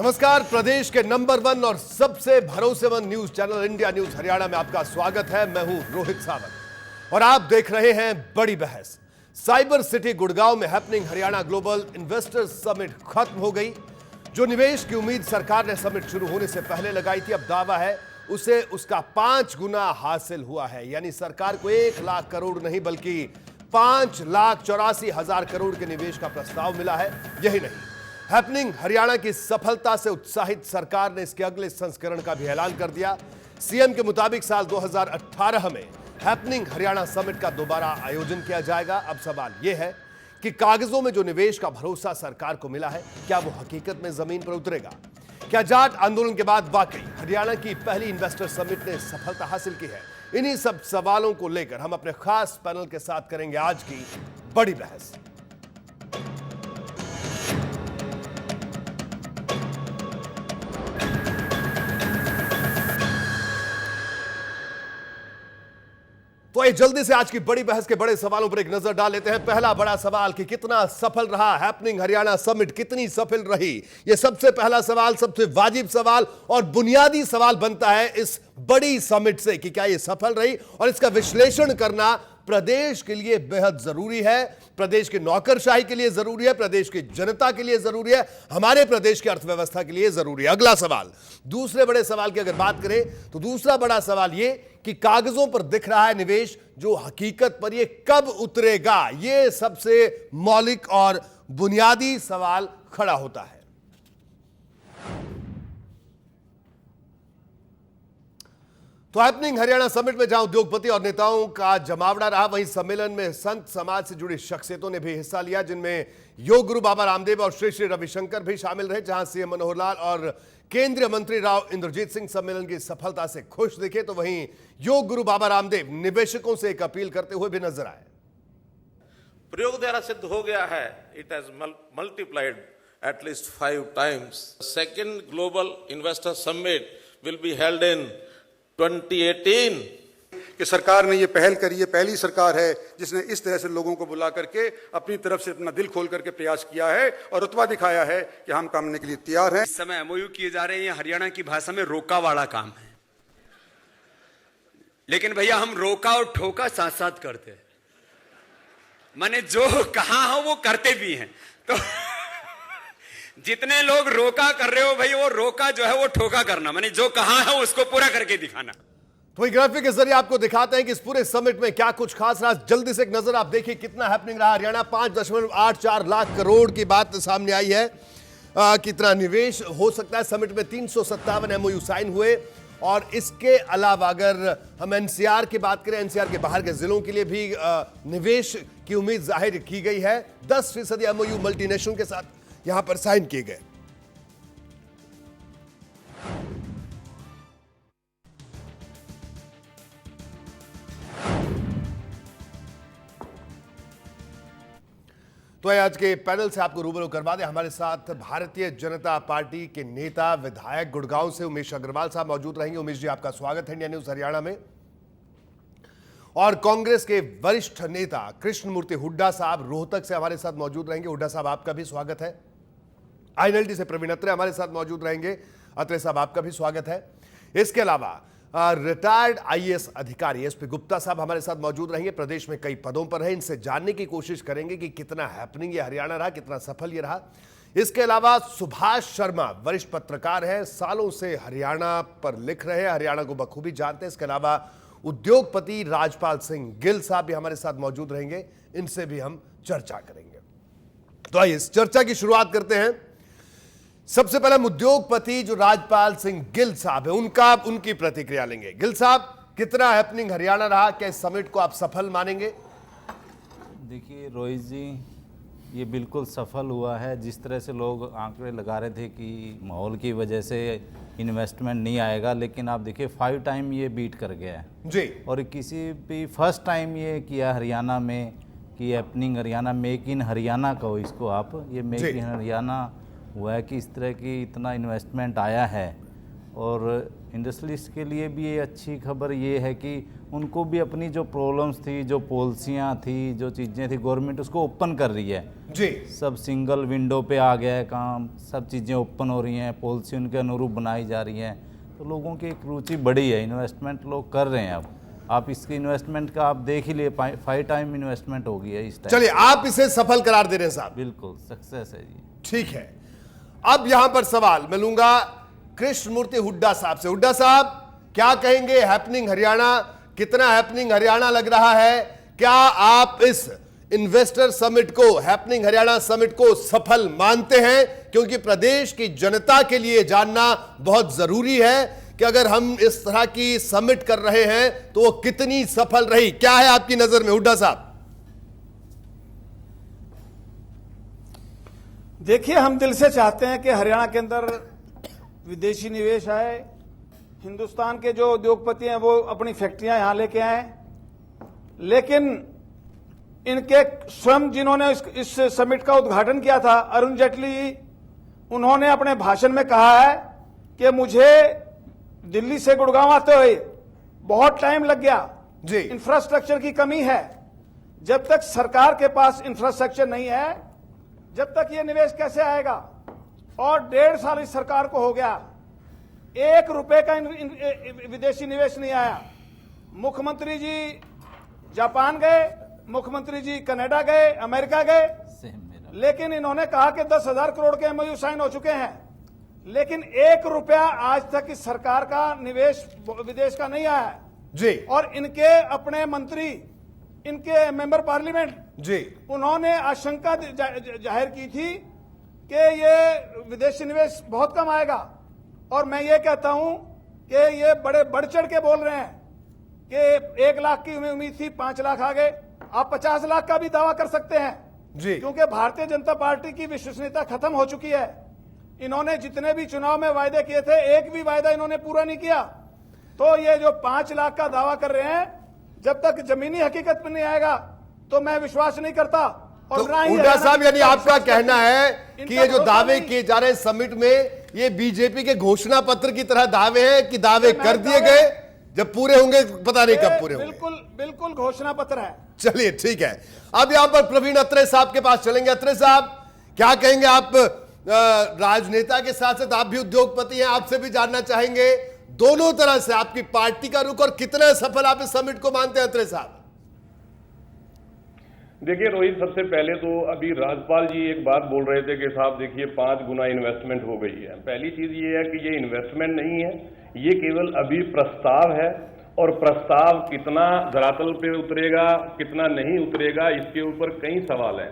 नमस्कार। प्रदेश के नंबर 1 और सबसे भरोसेमंद news channel India news Haryana में आपका स्वागत है। मैं हूं रोहित सावंत और आप देख रहे हैं बड़ी बहस। साइबर सिटी गुड़गांव में happening Haryana global investors summit खत्म हो गई। जो निवेश की उम्मीद सरकार ने समिट शुरू होने से पहले लगाई थी, अब दावा है उसे उसका 5 गुना हासिल हुआ है। यानी सरकार को 1 लाख करोड़ नहीं बल्कि 5,84,000 करोड़ के निवेश का प्रस्ताव मिला है। यही नहीं, हैपनिंग हरियाणा की सफलता से उत्साहित सरकार ने इसके अगले संस्करण का भी ऐलान कर दिया। सीएम के मुताबिक साल 2018 में हैपनिंग हरियाणा समिट का दोबारा आयोजन किया जाएगा। अब सवाल यह है कि कागजों में जो निवेश का भरोसा सरकार को मिला है, क्या वो हकीकत में जमीन पर उतरेगा? क्या जाट आंदोलन के बाद वाकई हरियाणा की पहली इन्वेस्टर समिट ने सफलता हासिल की है? इन्हीं सब सवालों को लेकर हम अपने खास पैनल के साथ करेंगे आज की बड़ी बहस। तो ये जल्दी से आज की बड़ी बहस के बड़े सवालों पर एक नजर डाल लेते हैं। पहला बड़ा सवाल कि कितना सफल रहा हैपनिंग हरियाणा समिट, कितनी सफल रही? ये सबसे पहला सवाल, सबसे वाजिब सवाल और बुनियादी सवाल बनता है इस बड़ी समिट से कि क्या ये सफल रही, और इसका विश्लेषण करना प्रदेश के लिए बेहद जरूरी है, प्रदेश की नौकरशाही के लिए जरूरी है, प्रदेश की जनता के लिए जरूरी है, हमारे प्रदेश की अर्थव्यवस्था के लिए जरूरी है। अगला सवाल, दूसरे बड़े सवाल की अगर बात करें तो दूसरा बड़ा सवाल यह कि कागजों पर दिख रहा है निवेश, जो हकीकत पर यह कब उतरेगा? यह सबसे मौलिक और बुनियादी सवाल खड़ा होता है। तो हैपनिंग हरियाणा समिट में जहां उद्योगपति और नेताओं का जमावड़ा रहा, वहीं सम्मेलन में संत समाज से जुड़ी शख्सियतों ने भी हिस्सा लिया, जिनमें योग गुरु बाबा रामदेव और श्री श्री रविशंकर भी शामिल रहे। जहां सीएम मनोहर लाल और केंद्रीय मंत्री राव इंद्रजीत सिंह सम्मेलन की सफलता से खुश दिखे, तो वहीं योग गुरु बाबा रामदेव निवेशकों से एक अपील करते हुए भी नजर आए। प्रयोग द्वारा सिद्ध हो गया है, it has multiplied at least 5 times. Second global investor summit will be held in 2018. कि सरकार ने ये पहल करी है, पहली सरकार है जिसने इस तरह से लोगों को बुला करके अपनी तरफ से अपना दिल खोल करके प्रयास किया है और रुतबा दिखाया है कि हम काम करने के लिए तैयार हैं। इस समय एमओयू किए जा रहे हैं, हरियाणा की भाषा में रोका वाला काम है, लेकिन भैया हम रोका और ठोका साथ साथ करते हैं। माने जो कहा हो वो करते भी हैं। तो जितने लोग रोका कर रहे हो भाई, वो रोका जो है वो ठोका करना, माने जो कहा है उसको पूरा करके दिखाना। तो ग्राफिक के जरिए आपको दिखाते हैं कि इस पूरे समिट में क्या कुछ खास रहा। जल्दी से एक नजर आप देखिए कितना हैपनिंग रहा। हरियाणा 5.84 लाख करोड़ की बात सामने आई है। कितना निवेश हो सकता है? समिट में 357 एमओयू साइन हुए, और इसके अलावा अगर हम एनसीआर की बात करें, एनसीआर के बाहर के जिलों के लिए भी निवेश की उम्मीद जाहिर की गई है। 10% एमओयू मल्टीनेशनल के साथ यहां पर साइन किए गए। तो आज के पैनल से आपको रूबरू करवा दें, हमारे साथ भारतीय जनता पार्टी के नेता विधायक गुड़गांव से उमेश अग्रवाल साहब मौजूद रहेंगे। उमेश जी, आपका स्वागत है इंडिया न्यूज हरियाणा में। और कांग्रेस के वरिष्ठ नेता कृष्णमूर्ति हुड्डा साहब रोहतक से हमारे साथ मौजूद रहेंगे। हुड्डा साहब, आपका भी स्वागत है। आईएनएलडी से प्रवीण अत्रे हमारे साथ मौजूद रहेंगे। अत्रे साहब, आपका भी स्वागत है। इसके अलावा रिटायर्ड आईएएस अधिकारी एसपी गुप्ता साहब हमारे साथ मौजूद रहेंगे। प्रदेश में कई पदों पर है, इनसे जानने की कोशिश करेंगे कि कितना हैपनिंग ये हरियाणा रहा, कितना सफल ये रहा। इसके अलावा सुभाष शर्मा वरिष्ठ पत्रकार हैं, सालों से हरियाणा पर लिख रहे हैं, हरियाणा को बखूबी जानते हैं। इसके अलावा उद्योगपति राजपाल सिंह गिल साहब भी हमारे साथ मौजूद रहेंगे, इनसे भी हम चर्चा करेंगे। तो आइए इस चर्चा की शुरुआत करते हैं। सबसे पहले उद्योगपति जो राजपाल सिंह गिल साहब है, उनकी प्रतिक्रिया लेंगे। गिल साहब, कितना हैपनिंग हरियाणा रहा? क्या इस समिट को आप सफल मानेंगे? देखिए रोहित जी, ये बिल्कुल सफल हुआ है। जिस तरह से लोग आंकड़े लगा रहे थे कि माहौल की वजह से इन्वेस्टमेंट नहीं आएगा, लेकिन आप देखिए 5 टाइम ये बीट कर गया है जी। और किसी भी फर्स्ट टाइम ये किया हरियाणा में कि happening Haryana, make in Haryana कहो इसको आप, ये मेक इन हरियाणा हुआ है कि इस तरह की इतना इन्वेस्टमेंट आया है। और इंडस्ट्रियलिस्ट के लिए भी ये अच्छी खबर ये है कि उनको भी अपनी जो प्रॉब्लम्स थी, जो पॉलिसियाँ थी, जो चीज़ें थी, गवर्नमेंट उसको ओपन कर रही है जी। सब सिंगल विंडो पे आ गया है काम, सब चीज़ें ओपन हो रही हैं, पॉलिसी उनके अनुरूप बनाई जा रही हैं, तो लोगों की एक रुचि बढ़ी है, इन्वेस्टमेंट लोग कर रहे हैं। अब आप इसकी इन्वेस्टमेंट का आप देख ही लिए 5 टाइम इन्वेस्टमेंट हो गई है इस टाइम। चलिए, आप इसे सफल करार दे रहे हैं साहब। बिल्कुल सक्सेस है जी। ठीक है, अब यहां पर सवाल मैं लूंगा कृष्णमूर्ति हुड्डा साहब से। हुड्डा साहब, क्या कहेंगे हैपनिंग हरियाणा, कितना हैपनिंग हरियाणा लग रहा है? क्या आप इस इन्वेस्टर समिट को, हैपनिंग हरियाणा समिट को सफल मानते हैं? क्योंकि प्रदेश की जनता के लिए जानना बहुत जरूरी है कि अगर हम इस तरह की समिट कर रहे हैं तो वो कितनी सफल रही। क्या है आपकी नजर में हुड्डा साहब? देखिए, हम दिल से चाहते हैं कि हरियाणा के अंदर विदेशी निवेश आए, हिंदुस्तान के जो उद्योगपति हैं वो अपनी फैक्ट्रियां यहां लेके आए, लेकिन इनके स्वयं जिन्होंने इस समिट का उद्घाटन किया था, अरुण जेटली, उन्होंने अपने भाषण में कहा है कि मुझे दिल्ली से गुड़गांव आते हुए बहुत टाइम लग गया जी। इंफ्रास्ट्रक्चर की कमी है। जब तक सरकार के पास इंफ्रास्ट्रक्चर नहीं है, जब तक ये निवेश कैसे आएगा? और 1.5 साल इस सरकार को हो गया, 1 रुपए का विदेशी निवेश नहीं आया। मुख्यमंत्री जी जापान गए, मुख्यमंत्री जी कनाडा गए, अमेरिका गए, लेकिन इन्होंने कहा कि 10,000 करोड़ के एमओयू साइन हो चुके हैं, लेकिन 1 रुपया आज तक इस सरकार का निवेश विदेश का नहीं आया जी। और इनके अपने मंत्री, इनके मेंबर पार्लियामेंट जी, उन्होंने आशंका जाहिर की थी कि ये विदेशी निवेश बहुत कम आएगा। और मैं ये कहता हूं कि ये बड़े बढ़ चढ़ के बोल रहे हैं कि 1 लाख की उम्मीद थी, 5 लाख आ गए। आप 50 लाख का भी दावा कर सकते हैं जी। क्योंकि भारतीय जनता पार्टी की विश्वसनीयता खत्म हो चुकी है। इन्होंने जितने भी चुनाव में वायदे किए थे, एक भी वायदा इन्होंने पूरा नहीं किया। तो ये जो 5 लाख का दावा कर रहे हैं, जब तक जमीनी हकीकत में नहीं आएगा तो मैं विश्वास नहीं करता। और तो ना ही हुड्डा साहब, यानी आपका कहना है कि इनका ये जो भरोसा दावे नहीं। किए जा रहे हैं समिट में, ये बीजेपी के घोषणा पत्र की तरह दावे हैं कि दावे ये कर महज दिए दावे- गए, जब पूरे होंगे पता नहीं कब पूरे होंगे। बिल्कुल बिल्कुल घोषणा पत्र है। चलिए ठीक है, अब यहां पर प्रवीण अत्रे साहब के पास चलेंगे। अत्रे साहब, क्या कहेंगे आप? राजनेता के साथ साथ आप भी उद्योगपति हैं, आपसे भी जानना चाहेंगे दोनों तरह से आपकी पार्टी का रुख और कितना सफल आप इस समिट को मानते हैं अत्रे साहब? देखिए रोहित, सबसे पहले तो अभी राज्यपाल जी एक बात बोल रहे थे कि साहब देखिए 5 गुना इन्वेस्टमेंट हो गई है। पहली चीज ये है कि ये इन्वेस्टमेंट नहीं है, ये केवल अभी प्रस्ताव है, और प्रस्ताव कितना धरातल पे उतरेगा, कितना नहीं उतरेगा, इसके ऊपर कई सवाल हैं।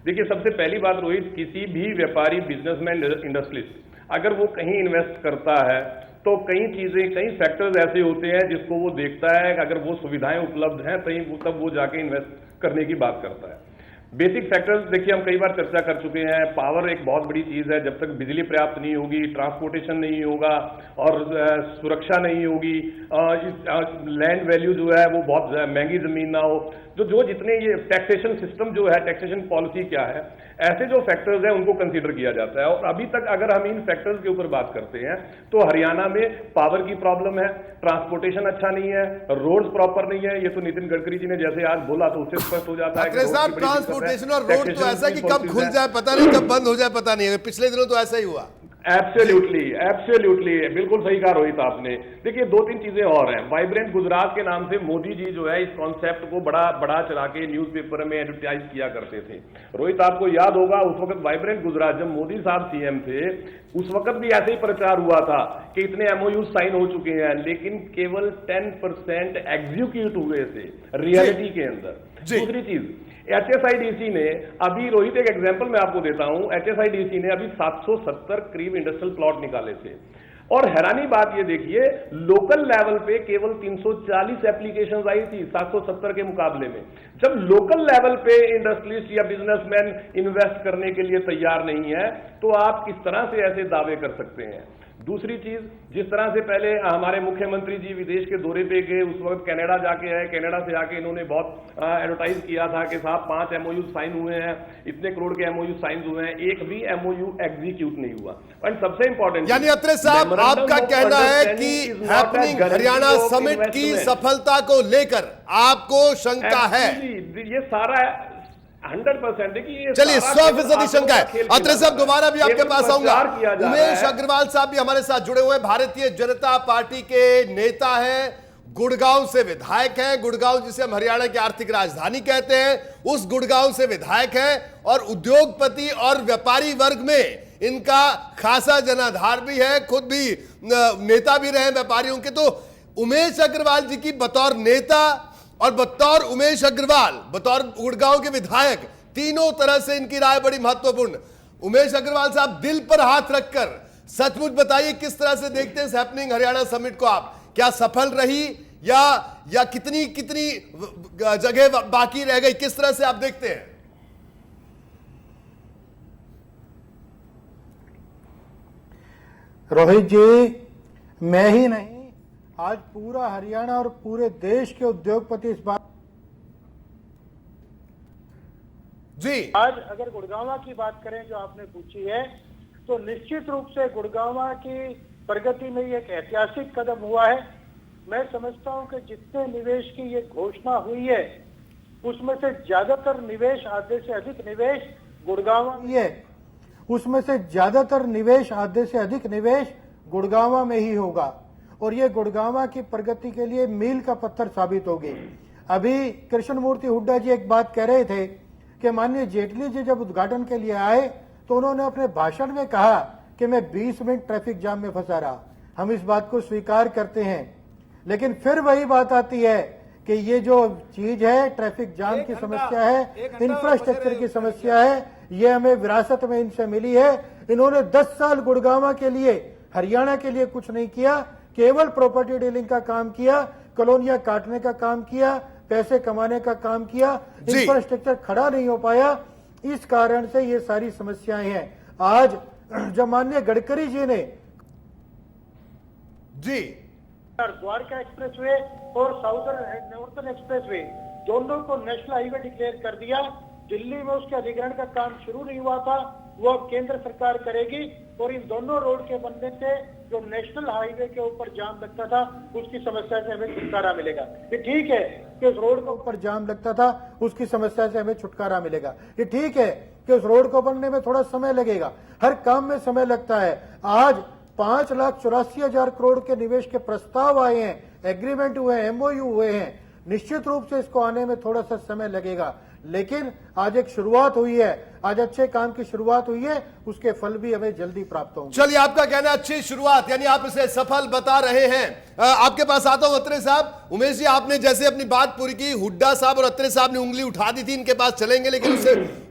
देखिए, सबसे पहली बात रोहित, किसी भी व्यापारी, बिजनेसमैन, इंडस्ट्रियलिस्ट अगर वो कहीं इन्वेस्ट करता है तो कई चीजें, कई फैक्टर्स ऐसे होते हैं जिसको वो देखता है कि अगर वो सुविधाएं उपलब्ध हैं तब वो जाके इन्वेस्ट करने की बात करता है। बेसिक फैक्टर्स देखिए, हम कई बार चर्चा कर चुके हैं। पावर एक बहुत बड़ी चीज है, जब तक बिजली पर्याप्त नहीं होगी, ट्रांसपोर्टेशन नहीं होगा और सुरक्षा नहीं होगी, लैंड वैल्यू जो है वो बहुत महंगी जमीन ना हो, जो जितने ये टैक्सेशन सिस्टम जो है, टैक्सेशन पॉलिसी क्या है, ऐसे जो फैक्टर्स हैं उनको कंसीडर किया जाता है। और अभी तक अगर हम इन फैक्टर्स के ऊपर बात करते हैं तो हरियाणा में पावर की प्रॉब्लम है, ट्रांसपोर्टेशन अच्छा नहीं है, रोड्स प्रॉपर नहीं है। ये तो नितिन गडकरी जी ने जैसे आज बोला तो उससे स्पष्ट हो जाता है कि ट्रांसपोर्टेशन और रोड तो ऐसा कि कब खुल जाए पता नहीं, कब बंद हो जाए पता नहीं। पिछले दिनों तो ऐसा ही हुआ। एब्सोल्युटली बिल्कुल सही कहा रोहित आपने। देखिए, 2-3 चीजें और हैं। वाइब्रेंट गुजरात के नाम से मोदी जी जो है इस कॉन्सेप्ट को बड़ा चढ़ा के न्यूज़पेपर में एडवर्टाइज किया करते थे। रोहित, आपको याद होगा उस वक्त वाइब्रेंट गुजरात, जब मोदी साहब सीएम थे, उस वक्त भी ऐसे ही प्रचार हुआ था कि इतने एमओयू साइन हो चुके हैं, लेकिन केवल 10% एग्जीक्यूट हुए थे रियलिटी के अंदर। दूसरी चीज, HSIDC ने अभी, रोहित एक एग्जांपल मैं आपको देता हूं, HSIDC ने अभी 770 करीब इंडस्ट्रियल प्लॉट निकाले थे। और हैरानी बात ये देखिए, लोकल लेवल पे केवल 340 एप्लीकेशंस आई थी 770 के मुकाबले में। जब लोकल लेवल पे इंडस्ट्रियलिस्ट या बिजनेसमैन इन्वेस्ट करने के लिए तैयार नहीं है तो आप किस तरह से ऐसे दावे कर सकते हैं? दूसरी चीज, जिस तरह से पहले हमारे मुख्यमंत्री जी विदेश के दौरे पे गए, उस वक्त कनाडा जाके आए, कनाडा से आके इन्होंने बहुत एडवर्टाइज किया था कि साहब 5 MOU साइन हुए हैं, इतने करोड़ के MOU साइन हुए हैं, एक भी MOU एग्जीक्यूट नहीं हुआ। और सबसे इंपॉर्टेंट, यानी अत्रे साहब, आपका कहना है कि हैपनिंग हरियाणा समिट की सफलता को लेकर आपको शंका है? ये सारा 100% देखिए, चलिए 100% शंका है। अत्रे साहब दोबारा भी आपके पास आऊंगा। उमेश अग्रवाल साहब भी हमारे साथ जुड़े हुए हैं, भारतीय जनता पार्टी के नेता हैं, गुड़गांव से विधायक हैं। गुड़गांव जिसे हम हरियाणा की आर्थिक राजधानी कहते हैं, उस गुड़गांव से विधायक हैं और उद्योगपति और व्यापारी वर्ग में इनका खासा जनाधार भी है, खुद भी नेता भी रहे व्यापारियों के। तो उमेश अग्रवाल जी की बतौर नेता और बतौर उमेश अग्रवाल, बतौर गुड़गांव के विधायक, तीनों तरह से इनकी राय बड़ी महत्वपूर्ण। उमेश अग्रवाल साहब, दिल पर हाथ रखकर सचमुच बताइए, किस तरह से देखते हैं हैपनिंग हरियाणा समिट को आप? क्या सफल रही या कितनी जगह बाकी रह गई? किस तरह से आप देखते हैं? रोहित जी, मैं ही नहीं, आज पूरा हरियाणा और पूरे देश के उद्योगपति इस बात जी। आज अगर गुड़गांव की बात करें जो आपने पूछी है, तो निश्चित रूप से गुड़गांव की प्रगति में एक ऐतिहासिक कदम हुआ है। मैं समझता हूं कि जितने निवेश की ये घोषणा हुई है, उसमें से ज्यादातर निवेश, आधे से अधिक निवेश गुड़गांव में है। उसमें से ज्यादातर निवेश, आधे से अधिक निवेश गुड़गांव में ही होगा और ये गुड़गांव की प्रगति के लिए मील का पत्थर साबित होगी। अभी कृष्णमूर्ति हुड्डा जी एक बात कह रहे थे कि माननीय जेटली जी जब उद्घाटन के लिए आए तो उन्होंने अपने भाषण में कहा कि मैं 20 मिनट ट्रैफिक जाम में फंसा रहा। हम इस बात को स्वीकार करते हैं, लेकिन फिर वही बात आती है कि ये जो चीज है, ट्रैफिक जाम की समस्या है, इंफ्रास्ट्रक्चर की समस्या है, ये हमें विरासत में इनसे मिली है। इन्होंने 10 साल गुड़गांव के लिए, हरियाणा के लिए कुछ नहीं किया, केवल प्रॉपर्टी डीलिंग का काम किया, कॉलोनियां काटने का काम किया, पैसे कमाने का काम किया, इंफ्रास्ट्रक्चर खड़ा नहीं हो पाया। इस कारण से ये सारी समस्याएं हैं। आज जब माननीय गडकरी जी ने द्वारका एक्सप्रेसवे और साउदर्न नॉर्थर्न एक्सप्रेसवे दोनों को नेशनल हाईवे डिक्लेयर कर दिया। दिल्ली में उसके अधिग्रहण का काम शुरू नहीं हुआ था, वो अब केंद्र सरकार करेगी और इन दोनों रोड के बनने से जो नेशनल हाईवे के ऊपर जाम लगता था, उसकी समस्या से हमें छुटकारा मिलेगा। ये ठीक है कि उस रोड के ऊपर जाम लगता था, उसकी समस्या से हमें छुटकारा मिलेगा। ये ठीक है कि उस रोड को बनने में थोड़ा समय लगेगा, हर काम में समय लगता है। आज 5,84,000 करोड़ के निवेश के प्रस्ताव आए हैं, एग्रीमेंट हुए हैं, MOU हुए हैं। निश्चित रूप से इसको आने में थोड़ा सा समय लगेगा, लेकिन आज एक शुरुआत हुई है, आज अच्छे काम की शुरुआत हुई है, उसके फल भी हमें जल्दी प्राप्त होंगे। चलिए, आपका कहना अच्छी शुरुआत, यानी आप इसे सफल बता रहे हैं। आपके पास आता हूं अत्रे साहब। उमेश जी, आपने जैसे अपनी बात पूरी की, हुड्डा साहब और अत्रे साहब ने उंगली उठा दी थी, इनके पास चलेंगे, लेकिन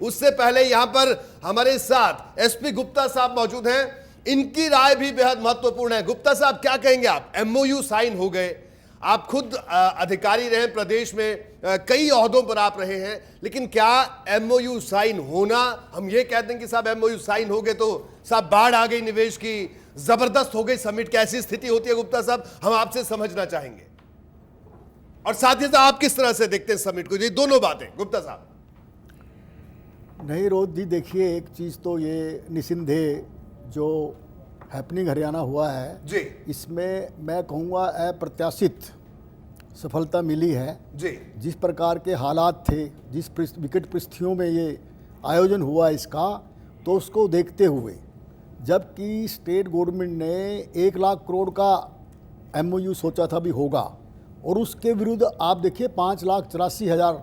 उससे पहले यहां पर हमारे साथ SP गुप्ता साहब मौजूद हैं। इनकी राय भी बेहद महत्वपूर्ण है। गुप्ता साहब, क्या कहेंगे आप? MOU साइन हो गए, आप खुद अधिकारी रहे प्रदेश में, कई ओहदों पर आप रहे हैं, लेकिन क्या MOU साइन होना, हम ये कहते हैं कि साहब MOU साइन हो गए तो साहब बाढ़ आ गई निवेश की, जबरदस्त हो गई समिट, कैसी स्थिति होती है? गुप्ता साहब, हम आपसे समझना चाहेंगे, और साथ ही साथ आप किस तरह से देखते हैं समिट को? ये दोनों बातें गुप्ता साहब। नहीं रोहित जी, देखिए, एक चीज़ तो ये निस्संदेह जो हैपनिंग हरियाणा हुआ है जी, इसमें मैं कहूँगा अप्रत्याशित सफलता मिली है जी। जिस प्रकार के हालात थे, जिस विकट परिस्थितियों में ये आयोजन हुआ इसका, तो उसको देखते हुए, जबकि स्टेट गवर्नमेंट ने 1 लाख करोड़ का MOU सोचा था भी होगा, और उसके विरुद्ध आप देखिए 5,84,000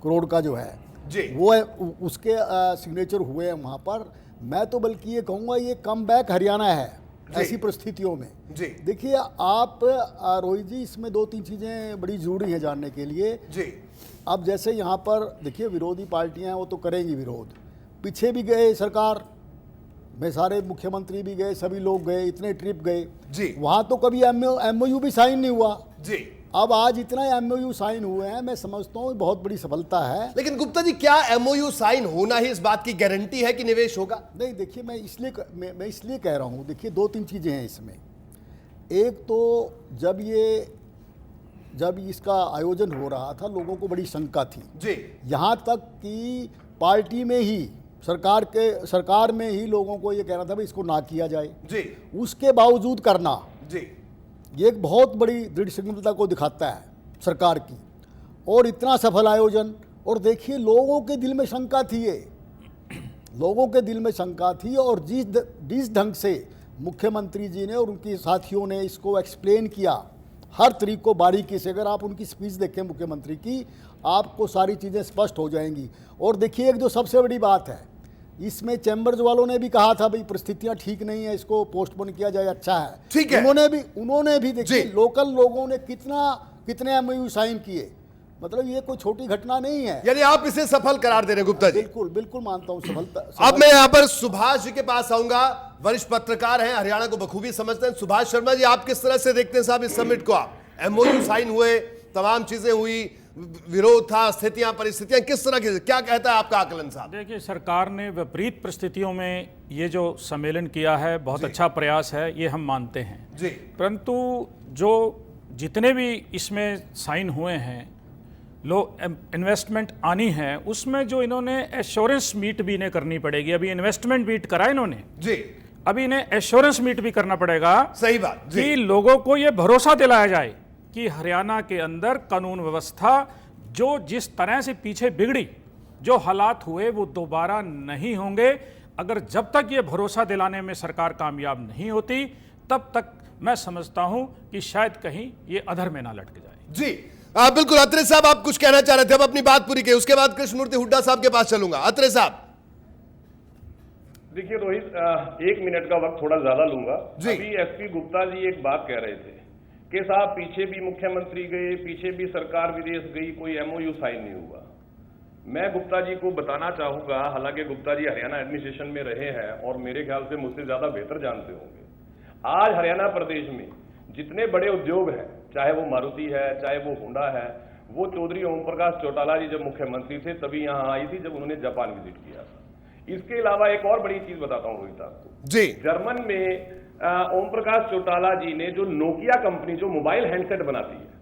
करोड़ का जो है जी, वो है, उसके सिग्नेचर हुए हैं वहाँ पर। मैं तो बल्कि ये कहूँगा ये कम बैक हरियाणा है ऐसी परिस्थितियों में जी। देखिए आप रोहित जी, इसमें 2-3 चीज़ें बड़ी ज़रूरी हैं जानने के लिए जी। अब जैसे यहाँ पर देखिए विरोधी पार्टियाँ हैं, वो तो करेंगी विरोध, पीछे भी गए सरकार में, सारे मुख्यमंत्री भी गए, सभी लोग गए, इतने ट्रिप गए जी, वहाँ तो कभी MOU भी साइन नहीं हुआ जी। अब आज इतना एमओयू साइन हुए हैं, मैं समझता हूँ बहुत बड़ी सफलता है। लेकिन गुप्ता जी, क्या एमओयू साइन होना ही इस बात की गारंटी है कि निवेश होगा? नहीं, देखिए मैं इसलिए कह रहा हूँ, देखिए 2-3 चीज़ें हैं इसमें। एक तो जब इसका आयोजन हो रहा था, लोगों को बड़ी शंका थी जी, यहाँ तक कि पार्टी में ही सरकार में ही लोगों को ये कहना था भाई इसको ना किया जाए जी, उसके बावजूद करना जी, ये एक बहुत बड़ी दृढ़ संकल्पता को दिखाता है सरकार की। और इतना सफल आयोजन, और देखिए लोगों के दिल में शंका थी, लोगों के दिल में शंका थी, और जिस ढंग से मुख्यमंत्री जी ने और उनके साथियों ने इसको एक्सप्लेन किया हर तरीके को बारीकी से, अगर आप उनकी स्पीच देखें मुख्यमंत्री की, आपको सारी चीज़ें स्पष्ट हो जाएंगी। और देखिए एक जो सबसे बड़ी बात है, इसमें चैम्बर्स वालों ने भी कहा था भाई परिस्थितियां ठीक नहीं है, इसको पोस्टपोन किया जाए, अच्छा है, ठीक है। उन्होंने भी देखिए लोकल लोगों ने कितने एमओयू साइन किए, मतलब ये कोई छोटी घटना नहीं है। यानी आप इसे सफल करार दे रहे हैं गुप्ता जी? बिल्कुल मानता हूं सफलता। अब मैं यहां पर सुभाष जी के पास आऊंगा, वरिष्ठ पत्रकार हैं, हरियाणा को बखूबी समझते हैं। सुभाष शर्मा जी, आप किस तरह से देखते हैं साहब इस समिट को? आप एमओयू साइन हुए, तमाम चीजें हुई, विरोध था, स्थितियां परिस्थितियां किस तरह की, क्या कहता है आपका आकलन साहब? देखिए, सरकार ने विपरीत परिस्थितियों में ये जो सम्मेलन किया है बहुत अच्छा प्रयास है, ये हम मानते हैं जी। परंतु जो जितने भी इसमें साइन हुए हैं, इन्वेस्टमेंट आनी है, उसमें जो इन्होंने एश्योरेंस मीट भी इन्हें करनी पड़ेगी। अभी इन्वेस्टमेंट मीट करा इन्होंने जी, अभी इन्हें एश्योरेंस मीट भी करना पड़ेगा। सही बात जी। कि लोगों को यह भरोसा दिलाया जाए कि हरियाणा के अंदर कानून व्यवस्था जो जिस तरह से पीछे बिगड़ी, जो हालात हुए वो दोबारा नहीं होंगे। अगर जब तक ये भरोसा दिलाने में सरकार कामयाब नहीं होती, तब तक मैं समझता हूं कि शायद कहीं ये अधर में ना लटक जाए। जी बिल्कुल। अत्रे साहब, आप कुछ कहना चाह रहे थे, अब अपनी बात पूरी की, उसके बाद कृष्णमूर्ति हुड्डा साहब के पास चलूंगा। अत्रे साहब, देखिए रोहित, 1 मिनट का वक्त थोड़ा ज्यादा लूंगा जी। अभी एसपी गुप्ता जी एक बात कह रहे थे कि साहब पीछे भी मुख्यमंत्री गए, पीछे भी सरकार विदेश गई, कोई एमओयू साइन नहीं हुआ। मैं गुप्ता जी को बताना चाहूंगा, हालांकि गुप्ता जी हरियाणा एडमिनिस्ट्रेशन में रहे हैं और मेरे ख्याल से मुझसे ज्यादा बेहतर जानते होंगे। आज हरियाणा प्रदेश में जितने बड़े उद्योग हैं, चाहे वो मारुति है, चाहे वो होंडा है, वो चौधरी ओम प्रकाश चौटाला जी जब मुख्यमंत्री थे तभी यहां आई थी, जब उन्होंने जापान विजिट किया था। इसके अलावा एक और बड़ी चीज बताता हूं रोहित आपको जी। जर्मन में ओम प्रकाश चौटाला जी ने जो नोकिया कंपनी जो मोबाइल हैंडसेट बनाती है,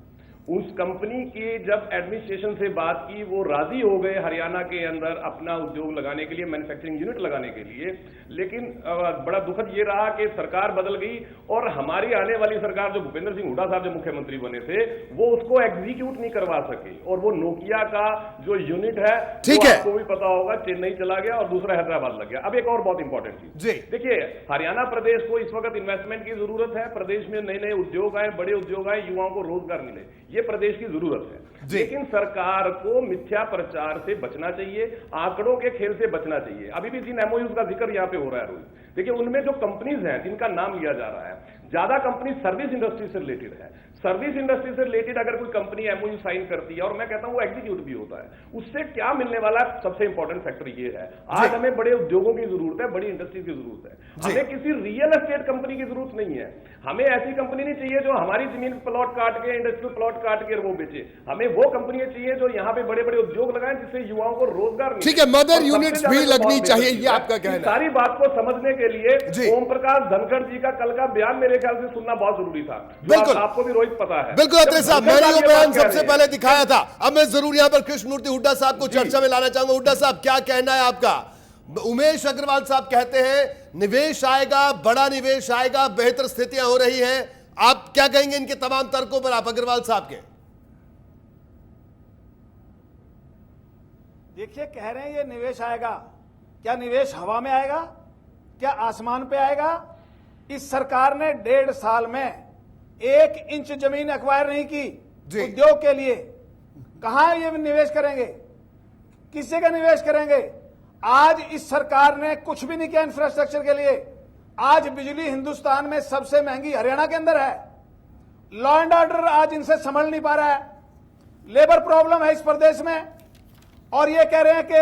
उस कंपनी की जब एडमिनिस्ट्रेशन से बात की, वो राजी हो गए हरियाणा के अंदर अपना उद्योग लगाने के लिए, मैन्युफैक्चरिंग यूनिट लगाने के लिए। लेकिन बड़ा दुखद ये रहा कि सरकार बदल गई और हमारी आने वाली सरकार, जो भूपेंद्र सिंह हुड्डा साहब जो मुख्यमंत्री बने थे, वो उसको एग्जीक्यूट नहीं करवा सके और वो नोकिया का जो यूनिट है, ठीक है, आपको भी पता होगा, चेन्नई चला गया और दूसरा हैदराबाद लग गया। अब एक और बहुत इंपॉर्टेंट चीज, देखिए हरियाणा प्रदेश को इस वक्त इन्वेस्टमेंट की जरूरत है, प्रदेश में नए नए उद्योग आए, बड़े उद्योग आए, युवाओं को रोजगार मिले, ये प्रदेश की जरूरत है। लेकिन सरकार को मिथ्या प्रचार से बचना चाहिए, आंकड़ों के खेल से बचना चाहिए। अभी भी जिन एमओयूज का जिक्र यहां पे हो रहा है रोहित, देखिए उनमें जो कंपनीज हैं जिनका नाम लिया जा रहा है, ज्यादा कंपनी सर्विस इंडस्ट्री से रिलेटेड है। सर्विस इंडस्ट्री से रिलेटेड अगर कोई कंपनी एमओयू साइन करती है, और मैं कहता हूं वो एग्जीक्यूट भी होता है, उससे क्या मिलने वाला है? सबसे इंपॉर्टेंट फैक्टर ये है, आज हमें बड़े उद्योगों की जरूरत है, बड़ी इंडस्ट्री की जरूरत है। हमें किसी रियल एस्टेट कंपनी की जरूरत नहीं है। हमें ऐसी कंपनी नहीं चाहिए जो हमारी जमीन प्लॉट काट के, इंडस्ट्रियल प्लॉट काट के वो बेचे। हमें वो कंपनियां चाहिए जो यहाँ पे बड़े बड़े उद्योग लगाएं, जिससे युवाओं को रोजगार मिले। ठीक है, मदर यूनिट्स भी लगनी चाहिए, ये आपका कहना है। सारी बात को समझने के लिए ओम प्रकाश धनखड़ जी का कल का बयान मेरे ख्याल से सुनना बहुत जरूरी था, बिल्कुल आपको भी रोहित पता है। बिल्कुल साहब, मैंने वो बयान सबसे पहले दिखाया था। अब मैं जरूर यहां पर कृष्णमूर्ति हुड्डा साहब को चर्चा में लाना चाहूंगा। हुड्डा साहब, क्या कहना है आपका? उमेश अग्रवाल साहब कहते हैं निवेश आएगा, बड़ा निवेश आएगा, बेहतर स्थितियां हो रही हैं। आप क्या कहेंगे इनके तमाम तर्कों पर, आप अग्रवाल साहब के? देखिए, कह रहे हैं ये निवेश आएगा, क्या निवेश हवा में आएगा? क्या आसमान पे आएगा? इस सरकार ने 1.5 साल में 1 इंच जमीन एक्वायर नहीं की उद्योग के लिए। कहां ये निवेश करेंगे? किस जगह निवेश करेंगे? आज इस सरकार ने कुछ भी नहीं किया इंफ्रास्ट्रक्चर के लिए। आज बिजली हिंदुस्तान में सबसे महंगी हरियाणा के अंदर है। लॉ एंड ऑर्डर आज इनसे संभल नहीं पा रहा है। लेबर प्रॉब्लम है इस प्रदेश में, और ये कह रहे हैं कि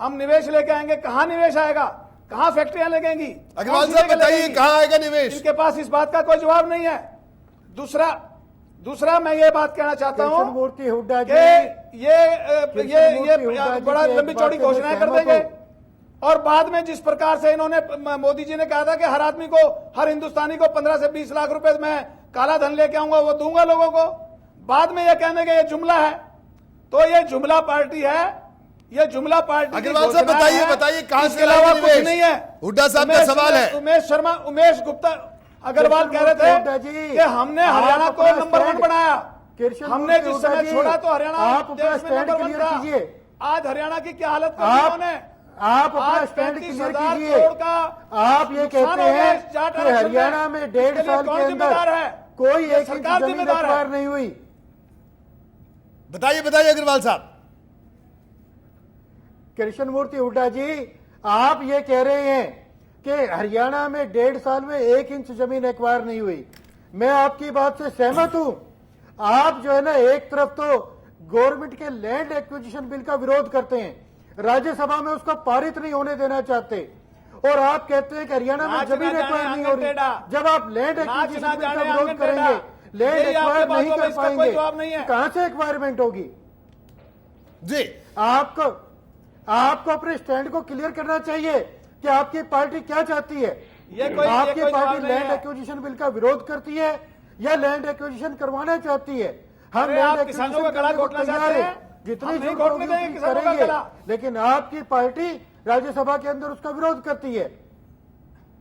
हम निवेश लेके आएंगे। कहां निवेश आएगा? कहां फैक्ट्रियां लगेंगी? अग्रवाल साहब बताइए, कहां आएगा निवेश? इनके पास इस बात का कोई जवाब नहीं है। दूसरा मैं ये बात कहना चाहता हूं कृष्णमूर्ति हुड्डा जी, कि कृष्णमूर्ति हुड्डा जी बड़ा की एक लंबी बात चौड़ी से मैं घोषणाएं कर सहमत देंगे। हूं। और बाद में जिस प्रकार से इन्होंने मोदी जी ने कहा था कि हर आदमी को, हर हिंदुस्तानी को 15 से 20 लाख रुपए मैं काला धन लेके आऊंगा, वो दूंगा लोगों को, बाद में ये कहने के ये जुमला है। तो ये जुमला पार्टी है, ये जुमला पार्टी की अग्रवाल साहब घोषणा बताइए है। बताइए कहां इसके से अलावा लाएंगे कुछ निवेश? नहीं है। हुड्डा साहब का सवाल है। उमेश गुप्ता अग्रवाल कह रहे हुड्डा जी, थे कि हमने आप हरियाणा को अपना नंबर 1 स्टैंड- बनाया। कृष्णमूर्ति हमने जिस हुड्डा समय जी, छोड़ा तो हरियाणा आप अपना देश में स्टैंड नंबर 1 क्लियर था। कीजिए। आज हरियाणा की क्या हालत कर दी आप उन्होंने? आप अपना आज स्टैंड 35,000 क्लियर कीजिए। करोड़ का आप ये नुकसान कहते हो गया हैं इस जाट कि आरक्षण हरियाणा में 1.5 इसके लिए साल कौन के जिम्मेदार अंदर है? कोई ये एक इंच सरकार जमीन जिम्मेदार है। एक्वायर नहीं हुई। बताइए बताइए अग्रवाल साहब। कृष्णमूर्ति हुड्डा जी, आप ये कह रहे हैं कि हरियाणा में 1.5 साल में 1 इंच जमीन एक्वायर नहीं हुई। मैं आपकी बात से सहमत हूं। आप जो है ना, एक तरफ तो गवर्नमेंट के लैंड एक्विजिशन बिल का विरोध करते हैं, राज्यसभा में उसको पारित नहीं होने देना चाहते, और आप कहते हैं कि हरियाणा में नाच जमीन ना एक्वायर जाने नहीं हो रही। आंगन जब आप लैंड नाच एक्विजिशन ना बिल का जाने विरोध आंगन करेंगे, टेढ़ा। लैंड यही आपके एक्वायर नहीं बातों में कर इसका कोई पाएंगे, जवाब नहीं है। कहां से एक्वायरमेंट होगी? जी आपको अपने स्टैंड को क्लियर करना चाहिए कि आपकी पार्टी क्या चाहती है। आपकी कोई जवाब पार्टी नहीं लैंड है। एक्विजिशन बिल का विरोध करती है या लैंड एक्विजिशन करवाना चाहती है? हम अरे लैंड आप किसानों का एक्विजिशन गला करने को घोटना तैयार चाहते हैं, हैं? जितनी हम नहीं जरूरत घोटने होगी देंगे उतनी किसानों का करेंगे, गला। लेकिन आपकी पार्टी राज्यसभा के अंदर उसका विरोध करती है।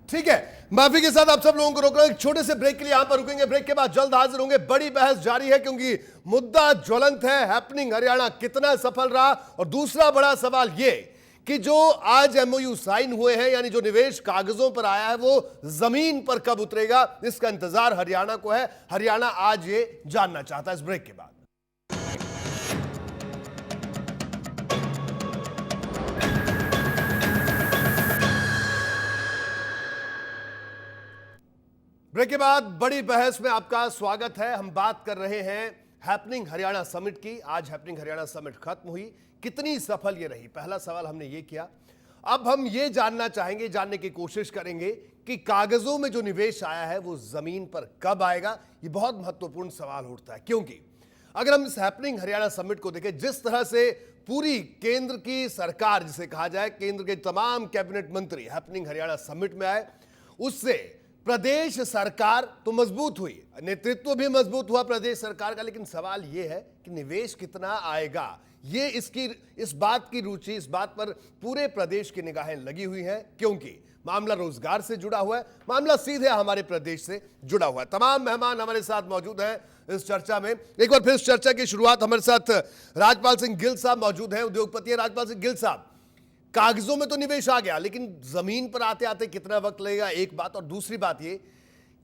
ठीक है, माफी के साथ आप सब लोगों को रोक रहा हूं। एक छोटे से ब्रेक के लिए यहां पर रुकेंगे। ब्रेक के बाद जल्द हाजिर होंगे। बड़ी बहस जारी है क्योंकि मुद्दा ज्वलंत है। हैपनिंग हरियाणा कितना सफल रहा, और दूसरा बड़ा सवाल यह कि जो आज एमओयू साइन हुए हैं, यानी जो निवेश कागजों पर आया है, वो जमीन पर कब उतरेगा, इसका इंतजार हरियाणा को है। हरियाणा आज ये जानना चाहता है। इस ब्रेक के बाद ब्रेक के बाद बड़ी बहस में आपका स्वागत है। हम बात कर रहे हैं हैपनिंग हरियाणा समिट की। आज हैपनिंग हरियाणा समिट खत्म हुई, कितनी सफल ये रही, पहला सवाल हमने ये किया। अब हम ये जानना चाहेंगे, जानने की कोशिश करेंगे कि कागजों में जो निवेश आया है वो जमीन पर कब आएगा। ये बहुत महत्वपूर्ण सवाल उठता है, क्योंकि अगर हम इस हैपनिंग हरियाणा समिट को देखें, जिस तरह से पूरी केंद्र की सरकार, जिसे कहा जाए केंद्र के तमाम कैबिनेट मंत्री हैपनिंग हरियाणा समिट में आए, उससे प्रदेश सरकार तो मजबूत हुई, नेतृत्व भी मजबूत हुआ प्रदेश सरकार का। लेकिन सवाल यह है कि निवेश कितना आएगा, ये इस बात की रुचि, इस बात पर पूरे प्रदेश की निगाहें लगी हुई हैं, क्योंकि मामला रोजगार से जुड़ा हुआ है, मामला सीधे हमारे प्रदेश से जुड़ा हुआ है। तमाम मेहमान हमारे साथ मौजूद हैं इस चर्चा में। एक बार फिर इस चर्चा की शुरुआत, हमारे साथ राजपाल सिंह गिल साहब मौजूद हैं, उद्योगपति हैं। राजपाल सिंह गिल साहब, कागजों में तो निवेश आ गया, लेकिन जमीन पर आते आते कितना वक्त लगेगा, एक बात। और दूसरी बात ये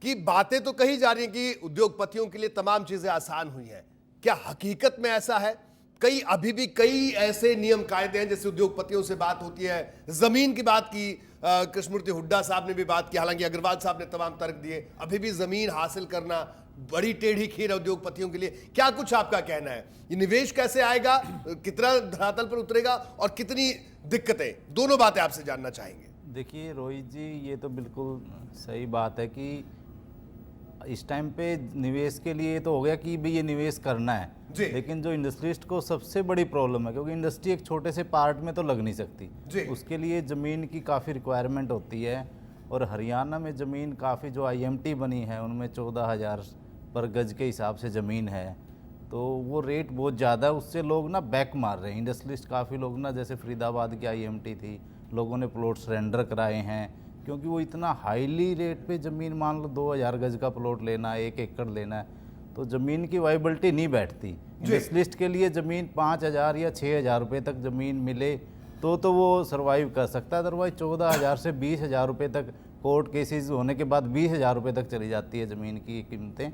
कि बातें तो कही जा रही हैं कि उद्योगपतियों के लिए तमाम चीजें आसान हुई हैं, क्या हकीकत में ऐसा है? अभी भी कई ऐसे नियम कायदे हैं, जैसे उद्योगपतियों से बात होती है, जमीन की बात की, कृष्णमूर्ति हुड्डा साहब ने भी बात की, हालांकि अग्रवाल साहब ने तमाम तर्क दिए, अभी भी जमीन हासिल करना बड़ी टेढ़ी खीर है उद्योगपतियों के लिए। क्या कुछ आपका कहना है, ये निवेश कैसे आएगा, कितना धरातल पर उतरेगा, और कितनी दिक्कतें, दोनों बातें आपसे जानना चाहेंगे। देखिए रोहित जी, ये तो बिल्कुल सही बात है कि इस टाइम पे निवेश के लिए तो हो गया कि भाई ये निवेश करना है, लेकिन जो इंडस्ट्रिस्ट को सबसे बड़ी प्रॉब्लम है, क्योंकि इंडस्ट्री एक छोटे से पार्ट में तो लग नहीं सकती, उसके लिए ज़मीन की काफ़ी रिक्वायरमेंट होती है। और हरियाणा में ज़मीन काफ़ी जो IMT बनी है उनमें 14,000 पर गज के हिसाब से ज़मीन है, तो वो रेट बहुत ज़्यादा है, उससे लोग ना बैक मार रहे हैं। इंडस्ट्रिस्ट काफ़ी लोग ना, जैसे फरीदाबाद की IMT थी, लोगों ने प्लॉट सरेंडर कराए हैं, क्योंकि वो इतना हाईली रेट पे ज़मीन, मान लो 2,000 गज का प्लॉट लेना है, 1 एकड़ लेना है, तो ज़मीन की वाइबिलिटी नहीं बैठती। इंडस्ट्रिस्ट के लिए ज़मीन 5,000 या 6,000 रुपये तक ज़मीन मिले तो वो सर्वाइव कर सकता है। अदरवाइज 14,000 से 20,000 रुपये तक कोर्ट केसेस होने के बाद 20,000 रुपये तक चली जाती है ज़मीन की कीमतें,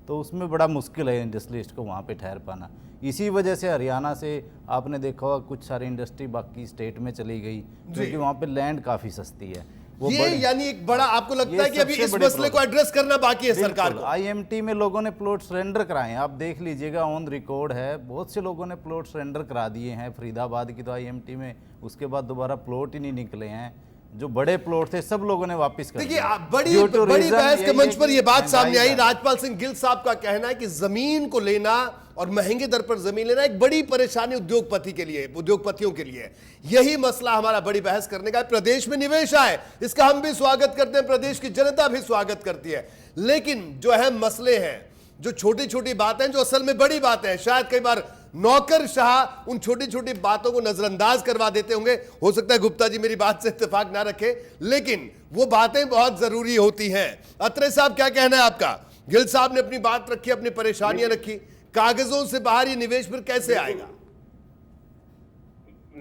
तो उसमें बड़ा मुश्किल है इंडस्ट्रिस्ट को वहाँ पे ठहर पाना। इसी वजह से हरियाणा से आपने देखा होगा कुछ सारी इंडस्ट्री बाकी स्टेट में चली गई, क्योंकि वहाँ पे लैंड काफ़ी सस्ती है। ये यानी एक बड़ा, आपको लगता है कि अभी इस मसले को एड्रेस करना बाकी है सरकार को? IMT में लोगों ने प्लॉट सरेंडर कराए हैं, आप देख लीजिएगा, ऑन रिकॉर्ड है, बहुत से लोगों ने प्लॉट सरेंडर करा दिए हैं। फरीदाबाद की तो IMT में उसके बाद दोबारा प्लॉट ही नहीं निकले हैं। जो बड़े प्लॉट थे सब लोगों ने वापस कर देखिए दिए। बड़ी Due to बड़ी reason बहस के यही मंच है पर कि यह बात सामने आई। महंगाई का- राजपाल सिंह गिल साहब का कहना है कि जमीन को लेना और महंगे दर पर जमीन लेना एक बड़ी परेशानी उद्योगपतियों के लिए। यही मसला हमारा बड़ी बहस करने का है। प्रदेश में निवेश आए, इसका हम भी स्वागत करते हैं, प्रदेश की जनता भी स्वागत करती है, लेकिन जो अहम मसले हैं, जो छोटी छोटी बातें, जो असल में बड़ी बातें हैं, शायद कई बार नौकरशाह उन छोटी छोटी बातों को नजरअंदाज करवा देते होंगे। हो सकता है गुप्ता जी मेरी बात से इत्तेफाक ना रखे, लेकिन वो बातें बहुत जरूरी होती हैं। अत्रे साहब क्या कहना है आपका? गिल साहब ने अपनी बात रखी, अपनी परेशानियां रखी, कागजों से बाहर ये निवेश फिर कैसे आएगा?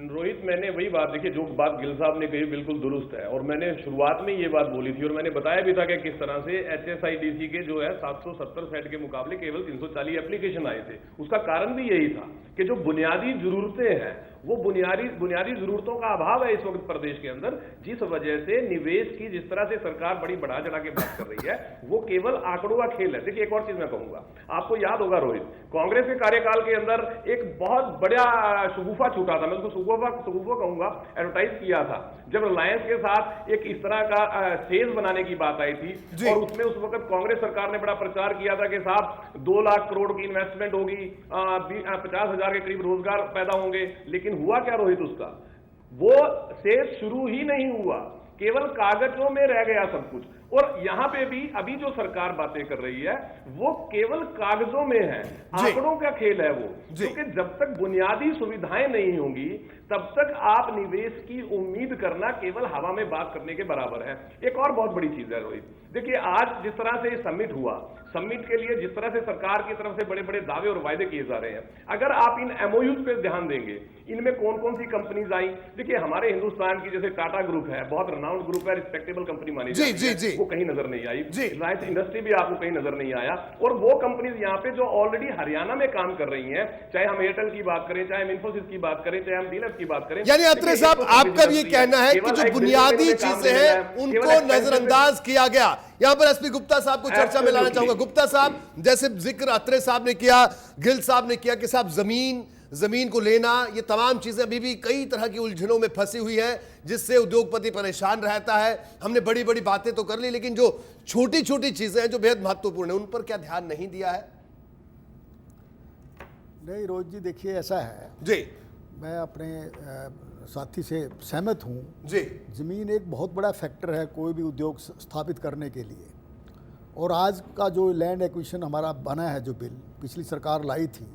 रोहित, मैंने वही बात देखी, जो बात गिल साहब ने कही बिल्कुल दुरुस्त है, और मैंने शुरुआत में ये बात बोली थी और मैंने बताया भी था कि किस तरह से HSIDC के जो है 770 सेट के मुकाबले केवल 340 एप्लीकेशन आए थे। उसका कारण भी यही था कि जो बुनियादी जरूरतें हैं, वो बुनियादी जरूरतों का अभाव है इस वक्त प्रदेश के अंदर, जिस वजह से निवेश की जिस तरह से सरकार बड़ी बढ़ा चढ़ा के बात कर रही है, वो केवल आंकड़ों का खेल है। देखिए एक और चीज मैं कहूंगा, आपको याद होगा रोहित, कांग्रेस के कार्यकाल के अंदर एक बहुत बड़ा शगुफा छूटा था, मैं उसको शगुफा कहूंगा, एडवर्टाइज किया था, जब रिलायंस के साथ एक इस तरह का सेज बनाने की बात आई थी, और उसमें उस वक्त कांग्रेस सरकार ने बड़ा प्रचार किया था कि साहब 2 लाख करोड़ की इन्वेस्टमेंट होगी, 50,000 के करीब रोजगार पैदा होंगे। लेकिन हुआ क्या रोहित? उसका वो सेज शुरू ही नहीं हुआ, केवल कागजों में रह गया सब कुछ। और यहां पे भी अभी जो सरकार बातें कर रही है वो केवल कागजों में है, आंकड़ों का खेल है वो, क्योंकि जब तक बुनियादी सुविधाएं नहीं होंगी तब तक आप निवेश की उम्मीद करना केवल हवा में बात करने के बराबर है। एक और बहुत बड़ी चीज है रोहित, देखिए आज जिस तरह से समिट हुआ, समिट के लिए जिस तरह से सरकार की तरफ से बड़े बड़े दावे और वायदे किए जा रहे हैं, अगर आप इन MOUs पे ध्यान देंगे, इनमें कौन कौन सी कंपनीज आई। देखिए हमारे हिंदुस्तान की जैसे टाटा ग्रुप है, बहुत रनाउंड ग्रुप है, रिस्पेक्टेबल कंपनी मानी जाती है, वो कहीं नजर नहीं आई। रिलायंस इंडस्ट्री भी आपको कहीं नजर नहीं आया। और वो कंपनीज यहाँ पे जो ऑलरेडी हरियाणा में काम कर रही हैं, चाहे हम एयरटेल की बात करें, चाहे हम इंफोसिस की बात करें, चाहे हम डीलर की बात करें, यानी अत्रे साहब आपका भी ये कहना है कि जो बुनियादी चीजें हैं उनको नजरअंदाज किया गया। यहां पर एसपी गुप्ता साहब को चर्चा में लाना चाहूंगा। गुप्ता साहब, जैसे जिक्र अत्रे साहब ने किया, गिल साहब ने किया कि साहब जमीन को लेना, ये तमाम चीजें अभी भी कई तरह की उलझनों में फंसी हुई है, जिससे उद्योगपति परेशान रहता है। हमने बड़ी बड़ी बातें तो कर ली, लेकिन जो छोटी छोटी चीजें हैं जो बेहद महत्वपूर्ण है, उन पर क्या ध्यान नहीं दिया है? नहीं रोहित जी, देखिए ऐसा है जी, मैं अपने साथी से सहमत हूँ जी। ज़मीन एक बहुत बड़ा फैक्टर है कोई भी उद्योग स्थापित करने के लिए। और आज का जो लैंड एक्विजिशन हमारा बना है, जो बिल पिछली सरकार लाई थी,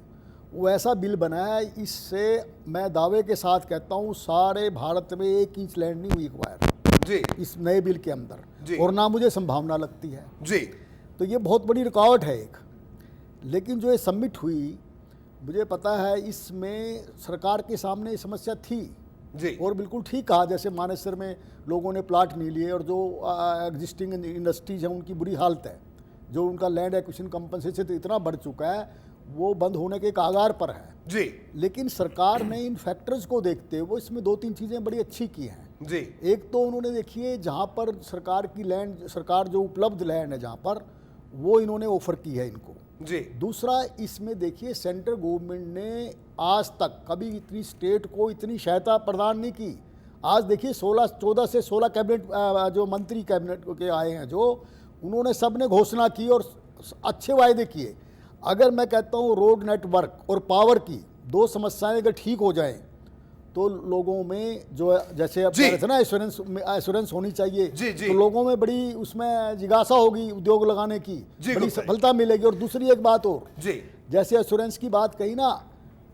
वो ऐसा बिल बना है, इससे मैं दावे के साथ कहता हूँ सारे भारत में 1 इंच लैंड नहीं हुई एक्वायर जी इस नए बिल के अंदर, और ना मुझे संभावना लगती है जी। तो ये बहुत बड़ी रुकावट है एक। लेकिन जो ये सबमिट हुई, मुझे पता है इसमें सरकार के सामने समस्या थी जी, और बिल्कुल ठीक कहा, जैसे मानेसर में लोगों ने प्लाट नहीं लिए और जो एग्जिस्टिंग इंडस्ट्रीज हैं उनकी बुरी हालत है, जो उनका लैंड एक्विजिशन कंपनसेशन तो इतना बढ़ चुका है वो बंद होने के कागार पर है जी। लेकिन सरकार ने इन फैक्टर्स को देखते हुए इसमें 2-3 चीज़ें बड़ी अच्छी की हैं जी। एक तो उन्होंने देखिए जहाँ पर सरकार की लैंड, सरकार जो उपलब्ध लैंड है जहाँ पर, वो इन्होंने ऑफर की है इनको जी। दूसरा, इसमें देखिए सेंट्रल गवर्नमेंट ने आज तक कभी इतनी स्टेट को इतनी सहायता प्रदान नहीं की। आज देखिए 14 से 16 कैबिनेट जो मंत्री कैबिनेट के आए हैं, जो उन्होंने सब ने घोषणा की और अच्छे वायदे किए। अगर मैं कहता हूँ रोड नेटवर्क और पावर की 2 समस्याएं अगर ठीक हो जाएं तो लोगों में जो जैसे अब कह रहे थे ना एश्योरेंस होनी चाहिए जी, जी। तो लोगों में बड़ी उसमें जिज्ञासा होगी उद्योग लगाने की, बड़ी सफलता मिलेगी। और दूसरी एक बात और जी, जैसे एश्योरेंस की बात कही ना,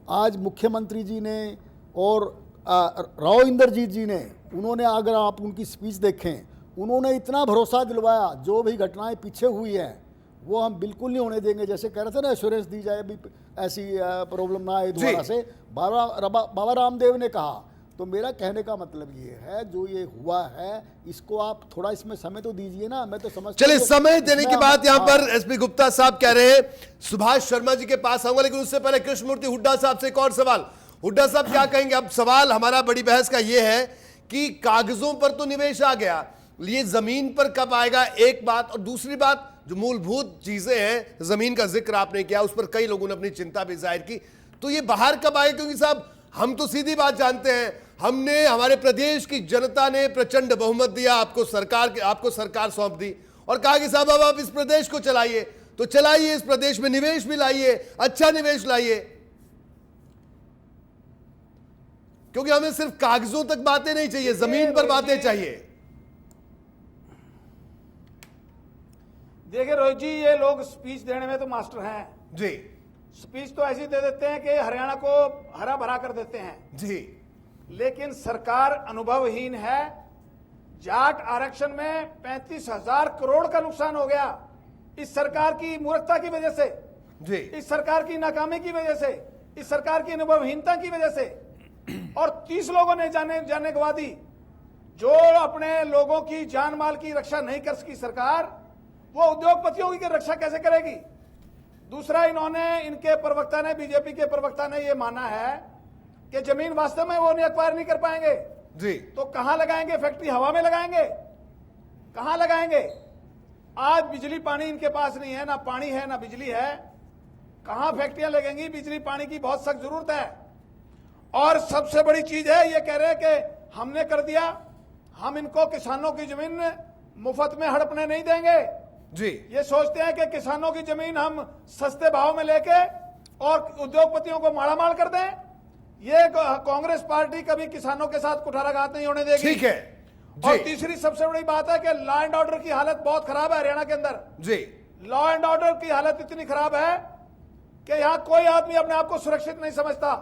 आज मुख्यमंत्री जी ने और राव इंद्रजीत जी ने, उन्होंने, अगर आप उनकी स्पीच देखें, उन्होंने इतना भरोसा दिलवाया जो भी घटनाएं पीछे हुई हैं वो हम बिल्कुल नहीं होने देंगे। जैसे कह रहे थे ना एश्योरेंस दी जाए, भी ऐसी प्रॉब्लम ना आए दोबारा से, बाबा रामदेव ने कहा। तो मेरा कहने का मतलब ये है, जो ये हुआ है इसको आप थोड़ा इसमें समय तो दीजिए ना। मैं तो समझता चलिए, समय देने की बात यहां पर एसपी गुप्ता साहब कह रहे हैं। सुभाष शर्मा जी के पास आऊंगा, लेकिन उससे पहले कृष्णमूर्ति हुड्डा साहब से एक और सवाल। हुड्डा साहब क्या कहेंगे? अब सवाल हमारा बड़ी बहस का यह है कि कागजों पर तो निवेश आ गया, ये जमीन पर कब आएगा, एक बात। और दूसरी बात, जो मूलभूत चीजें हैं, जमीन का जिक्र आपने किया, उस पर कई लोगों ने अपनी चिंता भी जाहिर की, तो ये बाहर कब आएगा? क्योंकि साहब हम तो सीधी बात जानते हैं, हमने, हमारे प्रदेश की जनता ने प्रचंड बहुमत दिया, आपको सरकार सौंप दी और कहा कि साहब अब आप इस प्रदेश को चलाइए, तो चलाइए, इस प्रदेश में निवेश भी लाइए, अच्छा निवेश लाइए, क्योंकि हमें सिर्फ कागजों तक बातें नहीं चाहिए, जमीन पर बातें चाहिए। देखिए रोहित जी, ये लोग स्पीच देने में तो मास्टर हैं जी। स्पीच तो ऐसी दे देते हैं कि हरियाणा को हरा भरा कर देते हैं जी। लेकिन सरकार अनुभवहीन है। जाट आरक्षण में 35,000 करोड़ का नुकसान हो गया इस सरकार की मूर्खता की वजह से, जी। इस सरकार की नाकामी की वजह से, इस सरकार की अनुभवहीनता की वजह से। और 30 लोगों ने जाने गवा दी। जो अपने लोगों की जान माल की रक्षा नहीं कर सकी सरकार, वो उद्योगपतियों की रक्षा कैसे करेगी? दूसरा, इनके प्रवक्ता ने, बीजेपी के प्रवक्ता ने ये माना है कि जमीन वास्तव में वो नहीं एक्वायर नहीं कर पाएंगे जी। तो कहां लगाएंगे? फैक्ट्री हवा में लगाएंगे? कहां लगाएंगे? आज बिजली पानी इनके पास नहीं है, ना पानी है ना बिजली है, कहां फैक्ट्रियां लगेंगी? बिजली पानी की बहुत सख्त जरूरत है। और सबसे बड़ी चीज है, ये कह रहे हैं कि हमने कर दिया, हम इनको किसानों की जमीन मुफ्त में हड़पने नहीं देंगे जी। ये सोचते हैं कि किसानों की जमीन हम सस्ते भाव में लेके और उद्योगपतियों को माड़ामाड़ कर दें। ये कांग्रेस पार्टी कभी किसानों के साथ कुठाराघात नहीं होने देगी। ठीक है जी। और तीसरी सबसे बड़ी बात है कि लॉ एंड ऑर्डर की हालत बहुत खराब है हरियाणा के अंदर जी। लॉ एंड ऑर्डर की हालत इतनी खराब है कि यहां कोई आदमी अपने आप को सुरक्षित नहीं समझता।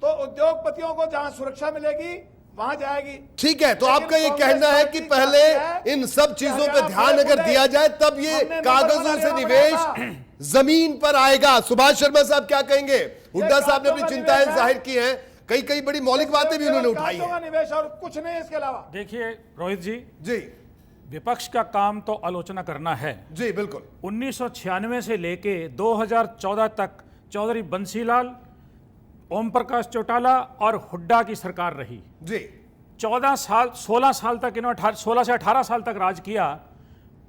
तो उद्योगपतियों को जहां सुरक्षा मिलेगी वहां जाएगी। ठीक है, तो आपका ये कहना है कि पहले इन सब चीजों पे ध्यान अगर दिया जाए तब ये कागजों से निवेश जमीन पर आएगा। सुभाष शर्मा साहब क्या कहेंगे? हुड्डा साहब ने अपनी चिंताएं जाहिर की हैं, कई बड़ी मौलिक बातें भी उन्होंने उठाई हैं। निवेश और कुछ नहीं इसके अलावा। देखिए रोहित जी, जी। विपक्ष का काम तो आलोचना करना है। जी बिल्कुल। 1996 से लेके 2014 तक चौधरी बंसीलाल, ओम प्रकाश चौटाला और हुड्डा की सरकार रही जी। 16 साल तक इन्होंने 16 से 18 साल तक राज किया।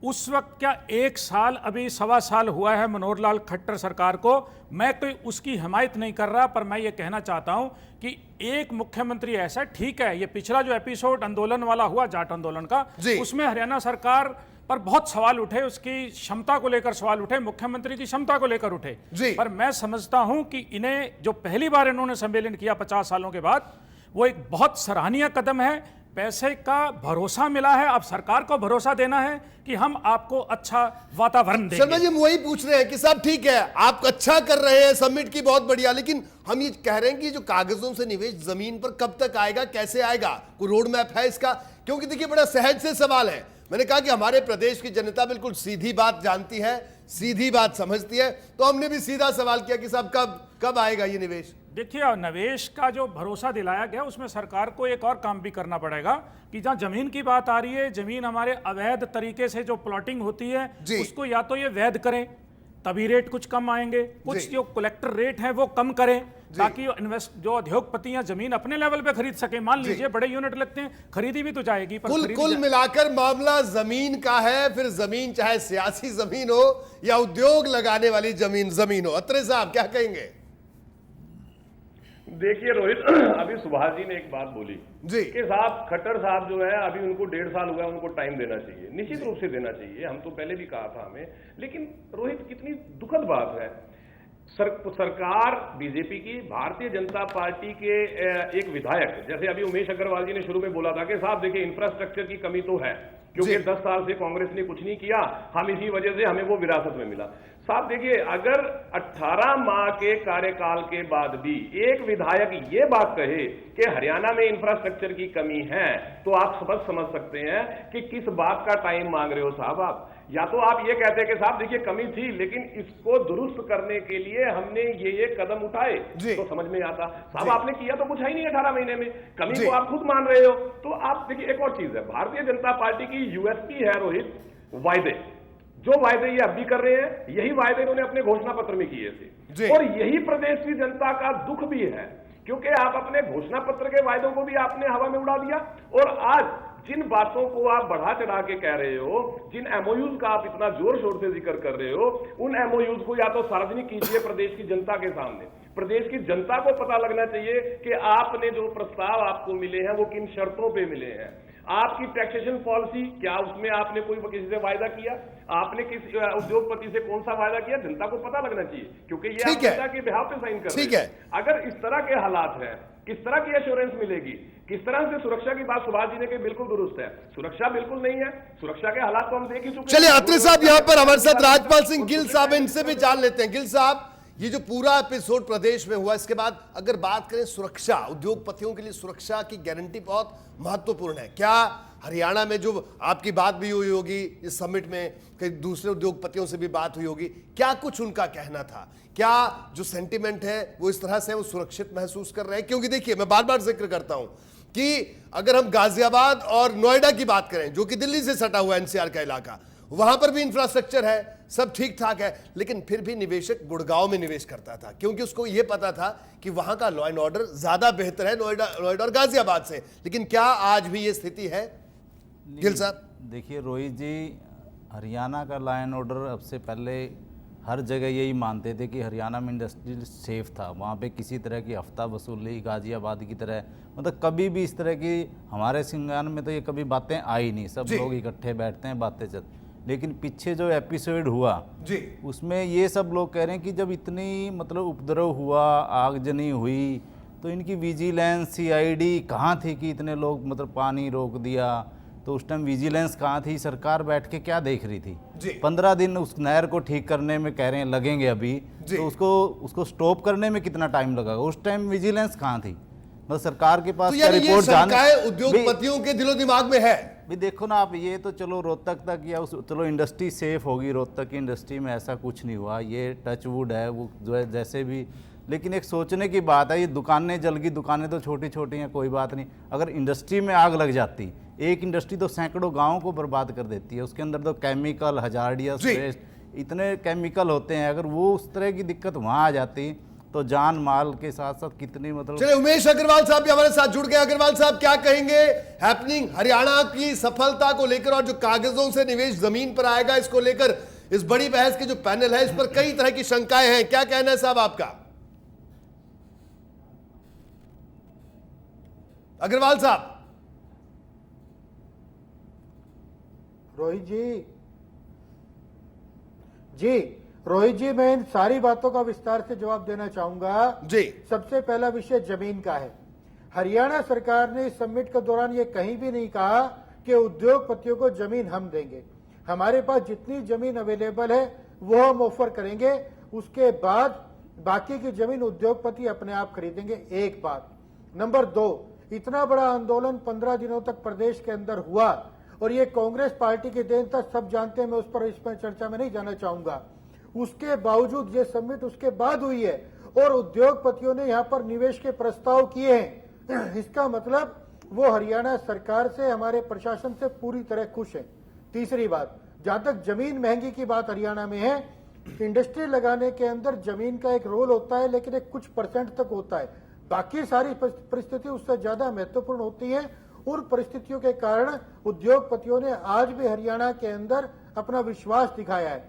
उस वक्त क्या एक साल, अभी 1.25 साल हुआ है मनोहर लाल खट्टर सरकार को। मैं कोई उसकी हिमायत नहीं कर रहा, पर मैं ये कहना चाहता हूं कि एक मुख्यमंत्री ऐसा, ठीक है, ये पिछला जो एपिसोड आंदोलन वाला हुआ जाट आंदोलन का, उसमें हरियाणा सरकार पर बहुत सवाल उठे, उसकी क्षमता को लेकर सवाल उठे, मुख्यमंत्री की क्षमता को लेकर उठे। पर मैं समझता हूं कि इन्हें जो पहली बार इन्होंने सम्मेलन किया 50 सालों के बाद, वो एक बहुत सराहनीय कदम है। पैसे का भरोसा मिला है, अब सरकार को भरोसा देना है कि हम आपको अच्छा वातावरण देंगे। शर्मा जी, हम वही पूछ रहे हैं कि साहब ठीक है, आप अच्छा कर रहे हैं, समिट की बहुत बढ़िया, लेकिन हम ये कह रहे हैं कि जो कागजों से निवेश जमीन पर कब तक आएगा, कैसे आएगा, कोई रोड मैप है इसका? क्योंकि देखिए बड़ा सहज से सवाल है। मैंने कहा कि हमारे प्रदेश की जनता बिल्कुल सीधी बात जानती है, सीधी बात समझती है, तो हमने भी सीधा सवाल किया कि साहब कब आएगा ये निवेश? देखिए, निवेश का जो भरोसा दिलाया गया उसमें सरकार को एक और काम भी करना पड़ेगा कि जहां जमीन की बात आ रही है, जमीन हमारे अवैध तरीके से जो प्लॉटिंग होती है उसको या तो ये वैध करें, तभी रेट कुछ कम आएंगे, कुछ जो कलेक्टर रेट है वो कम करें, ताकि जो उद्योगपति जमीन अपने लेवल पे खरीद सके। मान लीजिए बड़े यूनिट लगते हैं, खरीदी भी तो जाएगी, पर कुल मिलाकर मामला जमीन का है। फिर जमीन चाहे सियासी जमीन हो या उद्योग लगाने वाली जमीन हो। अत्रे साहब क्या कहेंगे? देखिए रोहित, अभी सुभाष जी ने एक बात बोली जी कि साहब खट्टर साहब जो है, अभी उनको 1.5 साल हुआ है, उनको टाइम देना चाहिए। निश्चित रूप से देना चाहिए, हम तो पहले भी कहा था हमें। लेकिन रोहित, कितनी दुखद बात है, सरकार बीजेपी की, भारतीय जनता पार्टी के एक विधायक, जैसे अभी उमेश अग्रवाल जी ने शुरू में बोला था कि साहब देखिए इंफ्रास्ट्रक्चर की कमी तो है, क्योंकि 10 साल से कांग्रेस ने कुछ नहीं किया, हम इसी वजह से हमें वो विरासत में मिला। साहब देखिए, अगर 18 माह के कार्यकाल के बाद भी एक विधायक ये बात कहे कि हरियाणा में इंफ्रास्ट्रक्चर की कमी है, तो आप समझ सकते हैं कि किस बात का टाइम मांग रहे हो साहब आप। या तो आप ये कहते हैं कि साहब देखिए कमी थी, लेकिन इसको दुरुस्त करने के लिए हमने ये कदम उठाए, तो समझ में आता। साहब आपने किया तो कुछ है ही नहीं 18 महीने में, कमी को आप खुद मान रहे हो। तो आप देखिए, एक और चीज है, भारतीय जनता पार्टी की यूएसपी है रोहित, वायदे। जो वायदे ये अब भी कर रहे हैं, यही वायदे इन्होंने अपने घोषणा पत्र में किए थे, और यही प्रदेश की जनता का दुख भी है, क्योंकि आप अपने घोषणा पत्र के वायदों को भी आपने हवा में उड़ा दिया। और आज जिन बातों को आप बढ़ा चढ़ा के कह रहे हो, जिन एमओयूज का आप इतना जोर शोर से जिक्र कर रहे हो, उन एमओयूज को या तो सार्वजनिक कीजिए प्रदेश की जनता के सामने, प्रदेश की जनता को पता लगना चाहिए कि आपने जो प्रस्ताव आपको मिले हैं वो किन शर्तों पे मिले हैं। आपकी टैक्सेशन पॉलिसी क्या, उसमें आपने कोई किसी से वायदा किया, आपने किसी उद्योगपति से कौन सा वायदा किया, जनता को पता लगना चाहिए, क्योंकि ये आप जनता के बिहाफ पे साइन कर रहे हैं। अगर इस तरह के हालात हैं, किस तरह की एश्योरेंस मिलेगी, किस तरह से सुरक्षा की बात सुभाष जी ने कही, बिल्कुल दुरुस्त है। सुरक्षा बिल्कुल नहीं है, सुरक्षा के हालात तो हम देख ही चुके हैं। चलिए अत्री साहब यहाँ पर हमारे साथ राजपाल सिंह गिल साहब, इनसे भी जान लेते हैं। गिल साहब, ये जो पूरा एपिसोड प्रदेश में हुआ, इसके बाद अगर बात करें सुरक्षा, उद्योगपतियों के लिए सुरक्षा की गारंटी बहुत महत्वपूर्ण है। क्या हरियाणा में जो आपकी बात भी हुई होगी इस समिट में, कई दूसरे उद्योगपतियों से भी बात हुई होगी, क्या कुछ उनका कहना था? क्या जो सेंटिमेंट है वो इस तरह से वो सुरक्षित महसूस कर रहे हैं? क्योंकि देखिए, मैं बार बार जिक्र करता हूं कि अगर हम गाजियाबाद और नोएडा की बात करें, जो कि दिल्ली से सटा हुआ एनसीआर का इलाका, वहां पर भी इंफ्रास्ट्रक्चर है, सब ठीक ठाक है, लेकिन फिर भी निवेशक गुड़गांव में निवेश करता था, क्योंकि उसको यह पता था कि वहां का लॉ एंड ऑर्डर ज्यादा बेहतर है नोएडा और गाजियाबाद से। लेकिन क्या आज भी ये स्थिति है? गिल साहब देखिए, रोहित जी, हरियाणा का लॉ एंड ऑर्डर अब से पहले हर जगह यही मानते थे कि हरियाणा में इंडस्ट्री सेफ था, वहाँ पे किसी तरह की हफ्ता वसूली गाजियाबाद की तरह, मतलब कभी भी इस तरह की, हमारे सिंगान में तो ये कभी बातें आई नहीं, सब लोग इकट्ठे बैठते हैं, बातें चल। लेकिन पीछे जो एपिसोड हुआ उसमें ये सब लोग कह रहे हैं कि जब इतनी मतलब उपद्रव हुआ, आगजनी हुई, तो इनकी विजिलेंस सीआईडी कहाँ थी कि इतने लोग मतलब पानी रोक दिया? तो उस टाइम विजिलेंस कहाँ थी? सरकार बैठ के क्या देख रही थी? 15 दिन उस नहर को ठीक करने में कह रहे हैं लगेंगे अभी, तो उसको स्टॉप करने में कितना टाइम लगेगा? उस टाइम विजिलेंस कहाँ थी? मतलब सरकार के पास तो रिपोर्ट जाने उद्योगपतियों के दिलो दिमाग में है भी। देखो ना आप, ये तो चलो रोहतक तक या चलो इंडस्ट्री सेफ होगी, रोहतक की इंडस्ट्री में ऐसा कुछ नहीं हुआ, ये टच वुड है, वो जो है जैसे भी। लेकिन एक सोचने की बात है, ये दुकानें जल गई, दुकानें तो छोटी छोटी हैं, कोई बात नहीं। अगर इंडस्ट्री में आग लग जाती, एक इंडस्ट्री तो सैकड़ों गाँव को बर्बाद कर देती है, उसके अंदर तो केमिकल, हजार्डियस वेस्ट, इतने केमिकल होते हैं। अगर वो उस तरह की दिक्कत वहाँ आ जाती तो जान माल के साथ साथ कितनी मतलब। चलिए, उमेश अग्रवाल साहब भी हमारे साथ जुड़ गए। अग्रवाल साहब, क्या कहेंगे हैपनिंग हरियाणा की सफलता को लेकर और जो कागजों से निवेश जमीन पर आएगा इसको लेकर? इस बड़ी बहस के जो पैनल है, इस पर कई तरह की शंकाएं हैं, क्या कहना है साहब आपका? अग्रवाल साहब। रोहित जी, रोहित जी, मैं इन सारी बातों का विस्तार से जवाब देना चाहूंगा जी। सबसे पहला विषय जमीन का है। हरियाणा सरकार ने इस समिट के दौरान ये कहीं भी नहीं कहा कि उद्योगपतियों को जमीन हम देंगे। हमारे पास जितनी जमीन अवेलेबल है वो हम ऑफर करेंगे, उसके बाद बाकी की जमीन उद्योगपति अपने आप खरीदेंगे। एक बात। नंबर 2, इतना बड़ा आंदोलन 15 दिनों तक प्रदेश के अंदर हुआ और ये कांग्रेस पार्टी की देन था, सब जानते हैं, मैं उस पर इस पर चर्चा में नहीं जाना चाहूंगा। उसके बावजूद ये समिट उसके बाद हुई है और उद्योगपतियों ने यहां पर निवेश के प्रस्ताव किए हैं। इसका मतलब वो हरियाणा सरकार से, हमारे प्रशासन से पूरी तरह खुश है। तीसरी बात, जहां तक जमीन महंगी की बात हरियाणा में है, इंडस्ट्री लगाने के अंदर जमीन का एक रोल होता है, लेकिन एक कुछ % तक होता है। बाकी सारी परिस्थिति उससे ज्यादा महत्वपूर्ण होती है। उन परिस्थितियों के कारण उद्योगपतियों ने आज भी हरियाणा के अंदर अपना विश्वास दिखाया है।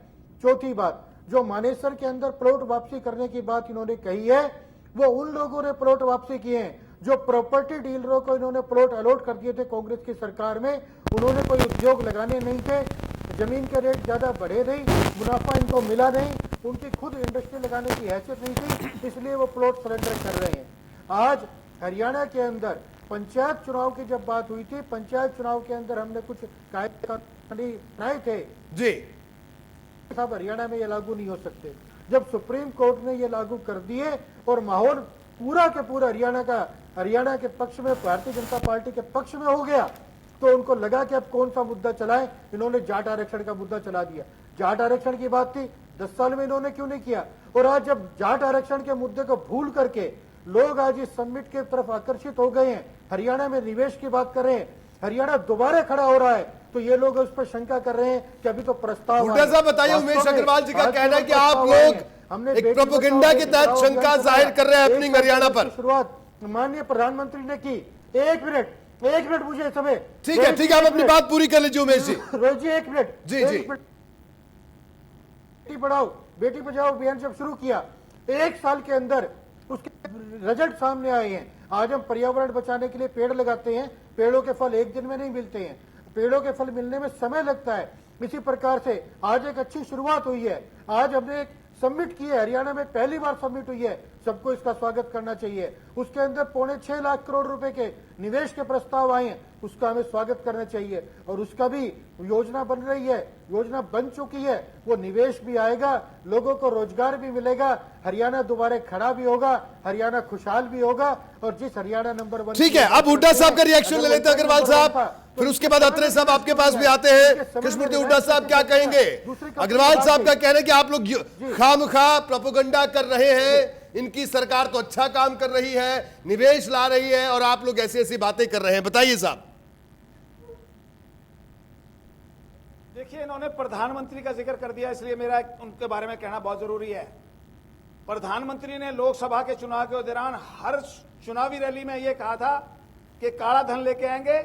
चौथी बात, जो मानेसर के अंदर प्लॉट वापसी करने की बात इन्होंने कही है, वो उन लोगों ने प्लॉट वापसी किए हैं जो प्रॉपर्टी डीलरों को इन्होंने प्लॉट अलॉट कर दिए थे कांग्रेस की सरकार में। उन्होंने कोई उद्योग लगाने नहीं थे, जमीन के रेट ज्यादा बढ़े नहीं, मुनाफा इनको मिला नहीं, उनकी खुद इंडस्ट्री लगाने की हैसियत नहीं थी, इसलिए वो प्लॉट सरेंडर कर रहे हैं। आज हरियाणा के अंदर पंचायत चुनाव की जब बात हुई थी, पंचायत चुनाव के अंदर हमने कुछ कायदे बनाए थे जी साहब, हरियाणा में ये लागू नहीं हो सकते। जब सुप्रीम कोर्ट ने ये लागू कर दिए और माहौल पूरा के पूरा हरियाणा के पक्ष में, भारतीय जनता पार्टी के पक्ष में हो गया, तो उनको लगा कि अब कौन सा मुद्दा चलाएं। इन्होंने जाट आरक्षण का मुद्दा चला दिया। जाट आरक्षण की बात थी, 10 साल में इन्होंने क्यों नहीं किया? और आज जब जाट आरक्षण के मुद्दे को भूल करके लोग आज इस समिट की तरफ आकर्षित हो गए हैं, हरियाणा में निवेश की बात कर रहे हैं, हरियाणा दोबारा खड़ा हो रहा है, तो ये लोग उस पर शंका कर रहे हैं कि अभी तो प्रस्ताव। बताइए, उमेश अग्रवाल जी का कहना है कि आप लोग एक प्रोपेगेंडा के तहत शंका जाहिर कर रहे हैं हैपनिंग हरियाणा पर। शुरुआत माननीय प्रधानमंत्री ने की। एक मिनट मुझे समय। ठीक है, आप अपनी बात पूरी कर लीजिए उमेश जी। रोहित जी, एक मिनट। जी। बेटी पढ़ाओ बेटी बचाओ अभियान जब शुरू किया, 1 साल के अंदर रिजल्ट सामने आए हैं। आज हम पर्यावरण बचाने के लिए पेड़ लगाते हैं, पेड़ों के फल एक दिन में नहीं मिलते हैं, पेड़ों के फल मिलने में समय लगता है। इसी प्रकार से आज एक अच्छी शुरुआत हुई है। आज हमने एक सबमिट की है, हरियाणा में पहली बार सबमिट हुई है, सबको इसका स्वागत करना चाहिए। उसके अंदर 6.25 लाख करोड़ रुपए के निवेश के प्रस्ताव आए हैं, उसका हमें स्वागत करना चाहिए। और उसका भी योजना बन रही है, योजना बन चुकी है, वो निवेश भी आएगा, लोगों को रोजगार भी मिलेगा, हरियाणा दोबारा खड़ा भी होगा, हरियाणा खुशहाल भी होगा। और जिस हरियाणा नंबर 1, ठीक है, अब हुड्डा साहब का रिएक्शन ले लेते हैं अग्रवाल साहब, फिर उसके बाद अत्रे साहब आपके पास भी आते हैं। कृष्णमूर्ति हुड्डा साहब क्या कहेंगे? अग्रवाल साहब का कहना है कि आप लोग खामखा प्रोपेगेंडा कर रहे हैं, इनकी सरकार तो अच्छा काम कर रही है, निवेश ला रही है, और आप लोग ऐसी ऐसी बातें कर रहे हैं। बताइए साहब। देखिए, इन्होंने प्रधानमंत्री का जिक्र कर दिया, इसलिए मेरा उनके बारे में कहना बहुत जरूरी है। प्रधानमंत्री ने लोकसभा के चुनाव के दौरान हर चुनावी रैली में यह कहा था कि काला धन लेके आएंगे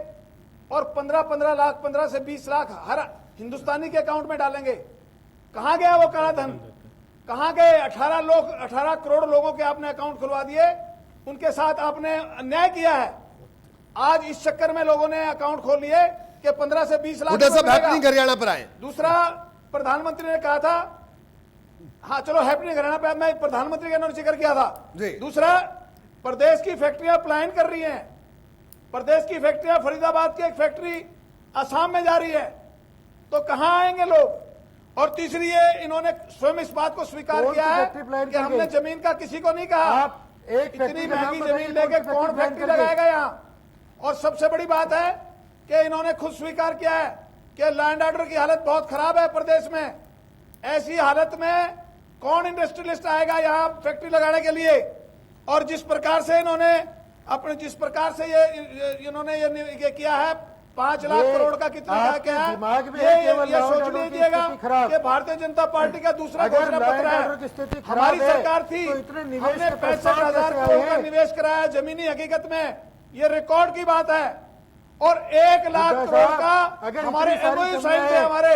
और 15-15 लाख, 15 से 20 लाख हर हिंदुस्तानी के अकाउंट में डालेंगे। कहां गया वो काला धन? कहां गए? 18 करोड़ लोगों के आपने अकाउंट खुलवा दिए, उनके साथ आपने अन्याय किया है। आज इस चक्कर में लोगों ने अकाउंट खोल लिए कि 15 से 20 लाख हैपनिंग हरियाणा पर आए। दूसरा, प्रधानमंत्री ने कहा था, हाँ चलो हैपनिंग हरियाणा पे मैं प्रधानमंत्री का जिक्र किया था। दूसरा, प्रदेश की फैक्ट्रियां पलायन कर रही हैं, प्रदेश की फैक्ट्रियां, फरीदाबाद की एक फैक्ट्री असम में जा रही है, तो कहां आएंगे लोग? और तीसरी, ये इन्होंने स्वयं इस बात को स्वीकार किया है कि हमने जमीन का किसी को नहीं कहा। इतनी महंगी जमीन लेके कौन फैक्ट्री लगाएगा यहाँ? और सबसे बड़ी बात है कि इन्होंने खुद स्वीकार किया है कि लैंड ऑर्डर की हालत बहुत खराब है प्रदेश में। ऐसी हालत में कौन इंडस्ट्रियलिस्ट आएगा यहाँ फैक्ट्री लगाने के लिए? और जिस प्रकार से इन्होंने ये किया है, 5 लाख करोड़ का कितना क्या है, ये सोच लीजिएगा कि भारतीय जनता पार्टी का दूसरा घोषणा पत्र है। हमारी सरकार थी, हमने 65,000 करोड़ का निवेश कराया जमीनी हकीकत में, ये रिकॉर्ड की बात है। और 1 लाख करोड़ का हमारे एमओयू साइन थे, हमारे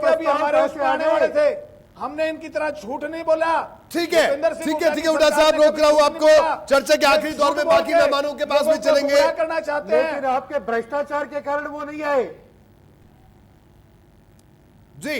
अभी हमारे उस आने वाले थे। हमने इनकी तरह झूठ नहीं बोला। ठीक है हुड्डा साहब, रोक रहा हूं आपको। चर्चा के आखिरी दौर में बाकी मेहमानों के पास भी चलेंगे। करना चाहते हैं, लेकिन आपके भ्रष्टाचार के कारण वो नहीं आए। जी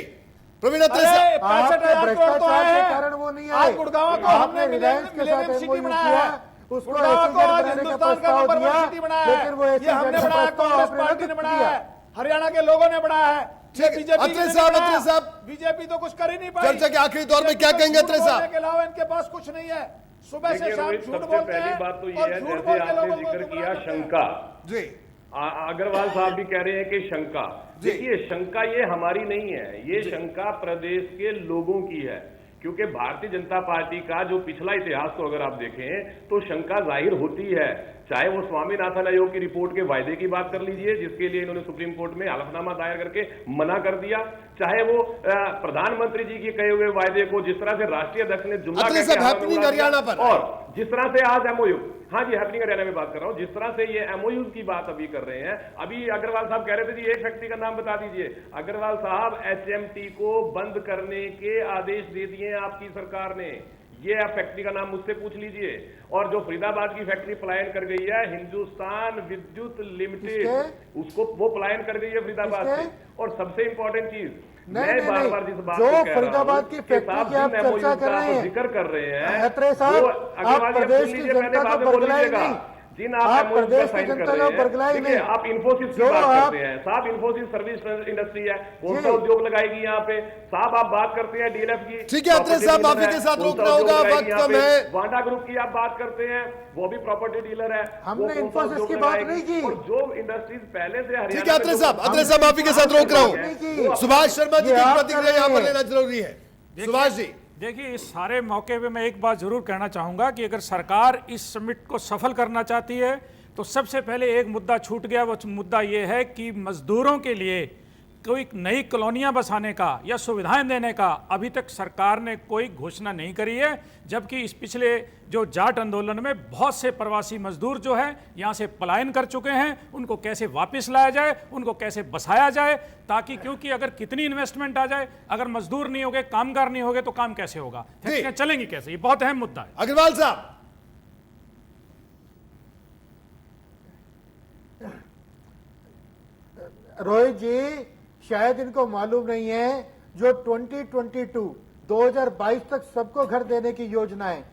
प्रवीण अत्रे साहब, 65,000 करोड़ तो आए हैं, कारण वो नहीं आज आए। गुड़गांव को हमने मिलेनियम सिटी बनाया है, उसको गुड़गांव को आज का हिंदुस्तान का नंबर 1 सिटी बनाया है, ये हमने बनाया, कांग्रेस पार्टी ने बनाया है, हरियाणा के लोगों ने बनाया है। अत्रे साहब, बीजेपी तो कुछ कर ही नहीं पाई। चर्चा के आखिरी दौर में क्या कहेंगे अत्रे साहब? के अलावा इनके पास कुछ नहीं है। सुबह से शाम झूठ सबसे बोलते पहली हैं बात तो ये और है, झूठ जैसे बोल के आपने लोगों को जिक्र गुमराह किया करते हैं। शंका, जी अग्रवाल साहब भी कह रहे हैं कि शंका, देखिए शंका ये हमारी नहीं है, ये शंका प्रदेश के लोगों की है। क्योंकि भारतीय जनता पार्टी का जो पिछला इतिहास को अगर आप देखें तो शंका जाहिर होती है। चाहे वो स्वामीनाथन आयोग की रिपोर्ट के वायदे की बात कर लीजिए, जिसके लिए इन्होंने सुप्रीम कोर्ट में हलफनामा दायर करके मना कर दिया, चाहे वो प्रधानमंत्री जी के कहे हुए वायदे को जिस तरह से राष्ट्रीय अध्यक्ष ने जुमला हरियाणा पर, और जिस तरह से आज एमओयू, हाँ जी हैपनिंग हरियाणा में बात कर रहा हूं, जिस तरह से ये एमओयू की बात अभी कर रहे हैं। अभी अग्रवाल साहब कह रहे थे जी एक फैक्ट्री का नाम बता दीजिए। अग्रवाल साहब, एचएमटी को बंद करने के आदेश दे दिए आपकी सरकार ने, ये आप फैक्ट्री का नाम मुझसे पूछ लीजिए। और जो फरीदाबाद की फैक्ट्री पलायन कर गई है, हिंदुस्तान विद्युत लिमिटेड, उसको वो पलायन कर गई है फरीदाबाद से। और सबसे इंपॉर्टेंट चीज, मैं बार बार जिस बात को कह रहा हूं कि साहब आप चर्चा कर रहे हैं, जिक्र कर रहे हैं, अत्रे साहब, आप प्रदेश की जनता को बरगलाए नहीं, जिन आप प्रदेश की जनता को बरगलाए नहीं। आप इन्फोसिस की बात करते हैं, साहब इन्फोसिस सर्विस इंडस्ट्री है, कौन सा उद्योग लगाएगी यहाँ पे? साहब आप बात करते हैं डीएलएफ की, ठीक है अत्रे साहब, माफी के साथ रोकना होगा, वक्त कम है। वांडा ग्रुप की आप बात करते हैं, वो भी प्रॉपर्टी डीलर है, हमने इन्फोसिस की बात नहीं की। और जो इंडस्ट्रीज पहले से ठीक है अत्रे साहब, माफी के साथ रोक रहा हूँ। सुभाष शर्मा जी की प्रतिक्रिया यहाँ पर लेना जरूरी है। सुभाष जी, देखिए, इस सारे मौके पे मैं एक बात जरूर कहना चाहूंगा कि अगर सरकार इस समिट को सफल करना चाहती है तो सबसे पहले एक मुद्दा छूट गया। वो मुद्दा ये है कि मजदूरों के लिए कोई नई कॉलोनियां बसाने का या सुविधाएं देने का अभी तक सरकार ने कोई घोषणा नहीं करी है। जबकि इस पिछले जो जाट आंदोलन में बहुत से प्रवासी मजदूर जो है यहाँ से पलायन कर चुके हैं, उनको कैसे वापस लाया जाए, उनको कैसे बसाया जाए, ताकि क्योंकि अगर कितनी इन्वेस्टमेंट आ जाए, अगर मजदूर नहीं होंगे, कामगार नहीं होंगे तो काम कैसे होगा, फैक्ट्रियां चलेंगी कैसे? ये बहुत अहम मुद्दा है। अग्रवाल साहब, रोहित जी, शायद इनको मालूम नहीं है जो 2022 तक सबको घर देने की योजना है,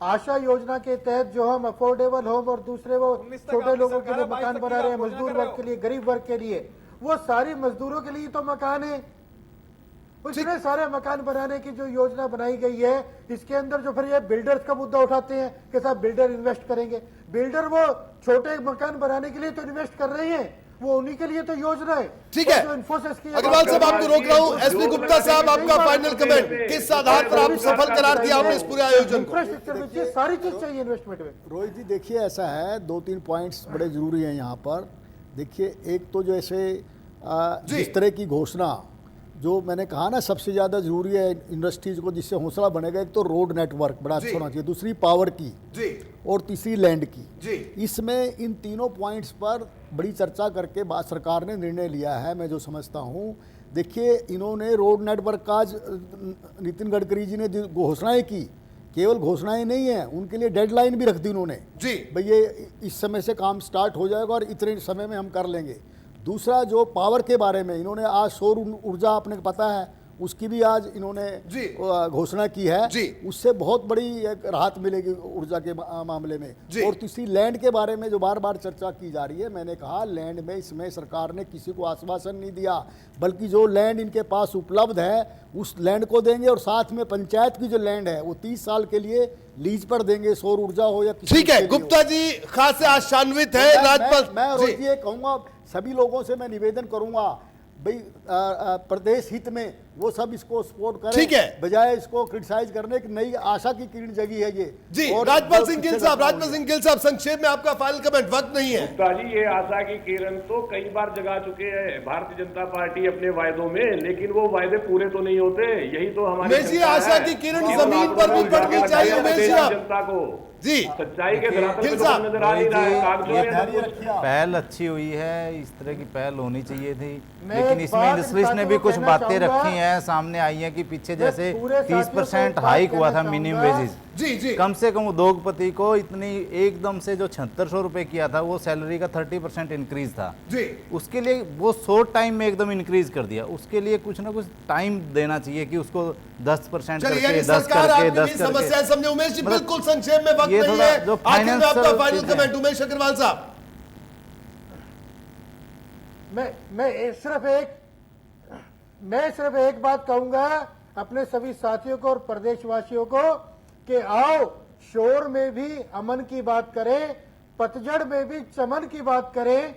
आशा योजना के तहत जो हम अफोर्डेबल होम और दूसरे वो छोटे लोगों के लिए मकान बना रहे हैं, मजदूर वर्ग के लिए, गरीब वर्ग के लिए, वो सारी मजदूरों के लिए तो मकान है। इतने सारे मकान बनाने की जो योजना बनाई गई है, इसके अंदर जो फिर ये बिल्डर्स का मुद्दा उठाते हैं कि साहब बिल्डर इन्वेस्ट करेंगे, बिल्डर वो छोटे मकान बनाने के लिए तो इन्वेस्ट कर रहे हैं, वो उन्हीं के लिए तो योजना है। ठीक है, अग्रवाल साहब आपको रोक रहा हूं। एसपी गुप्ता साहब, आपका फाइनल कमेंट, किस आधार पर आप सफल करार दिया आपने इस पूरे आयोजन को? सारी चीज चाहिए इन्वेस्टमेंट में। रोहित जी देखिए, ऐसा है, 2-3 पॉइंट्स बड़े जरूरी हैं यहाँ पर। देखिए, एक तो जैसे जिस तरह की घोषणा जो मैंने कहा ना, सबसे ज़्यादा जरूरी है इंडस्ट्रीज को, जिससे हौसला बनेगा। एक तो रोड नेटवर्क बड़ा अच्छा होना चाहिए, दूसरी पावर की और तीसरी लैंड की। इसमें इन तीनों पॉइंट्स पर बड़ी चर्चा करके बाद सरकार ने निर्णय लिया है, मैं जो समझता हूँ। देखिए, इन्होंने रोड नेटवर्क का नितिन गडकरी जी ने जो घोषणाएं की, केवल घोषणाएं नहीं है, उनके लिए डेडलाइन भी रख दी उन्होंने भाई ये इस समय से काम स्टार्ट हो जाएगा और इतने समय में हम कर लेंगे। दूसरा, जो पावर के बारे में इन्होंने आज सौर ऊर्जा, आपने पता है, उसकी भी आज इन्होंने घोषणा की है, उससे बहुत बड़ी एक राहत मिलेगी ऊर्जा के मामले में। और तीसरी लैंड के बारे में जो बार बार चर्चा की जा रही है, मैंने कहा लैंड में इसमें सरकार ने किसी को आश्वासन नहीं दिया, बल्कि जो लैंड इनके पास उपलब्ध है उस लैंड को देंगे, और साथ में पंचायत की जो लैंड है वो 30 साल के लिए लीज पर देंगे, सौर ऊर्जा हो या किसी। ठीक है, गुप्ता जी खासे आशान्वित है। राजपाल, मैं रोज ये कहूंगा, सभी लोगों से मैं निवेदन करूंगा भाई प्रदेश हित में वो सब इसको सपोर्ट करें, ठीक है, बजाय इसको क्रिटिसाइज करने की। नई आशा की किरण जगी है ये जी। राजपाल सिंह गिल साहब, संक्षेप में आपका फाइनल कमेंट, वक्त नहीं है। गुप्ता जी, ये आशा की किरण तो कई बार जगा चुके हैं भारतीय जनता पार्टी अपने वायदों में, लेकिन वो वायदे पूरे तो नहीं होते। यही तो हमारी आशा की किरण जमीन पर भी पड़नी चाहिए जनता को जी, सच्चाई के नजर आ नहीं रहा है। पहल अच्छी हुई है, इस तरह की पहल होनी चाहिए थी, लेकिन इसमें इंडस्ट्रीज ने भी कुछ बातें रखी हैं, सामने आई हैं कि पीछे जैसे 30% हाइक हुआ था मिनिमम वेजेस, कम से कम उद्योगपति को इतनी एकदम से जो 7600 रुपए किया था, वो सैलरी का 30% इंक्रीज था, उसके लिए वो शॉर्ट टाइम में एकदम इंक्रीज कर दिया। उसके लिए कुछ ना कुछ टाइम देना चाहिए कि उसको 10% करके 10 करके समस्या समझे। उमेश जी, बिल्कुल संक्षेप में, वक्त नहीं है, जो आखिर में आपका फाइनल कमेंट, उमेश अग्रवाल साहब। मैं सिर्फ एक बात कहूंगा अपने सभी साथियों को और प्रदेशवासियों को कि आओ शोर में भी अमन की बात करें, पतझड़ में भी चमन की बात करें।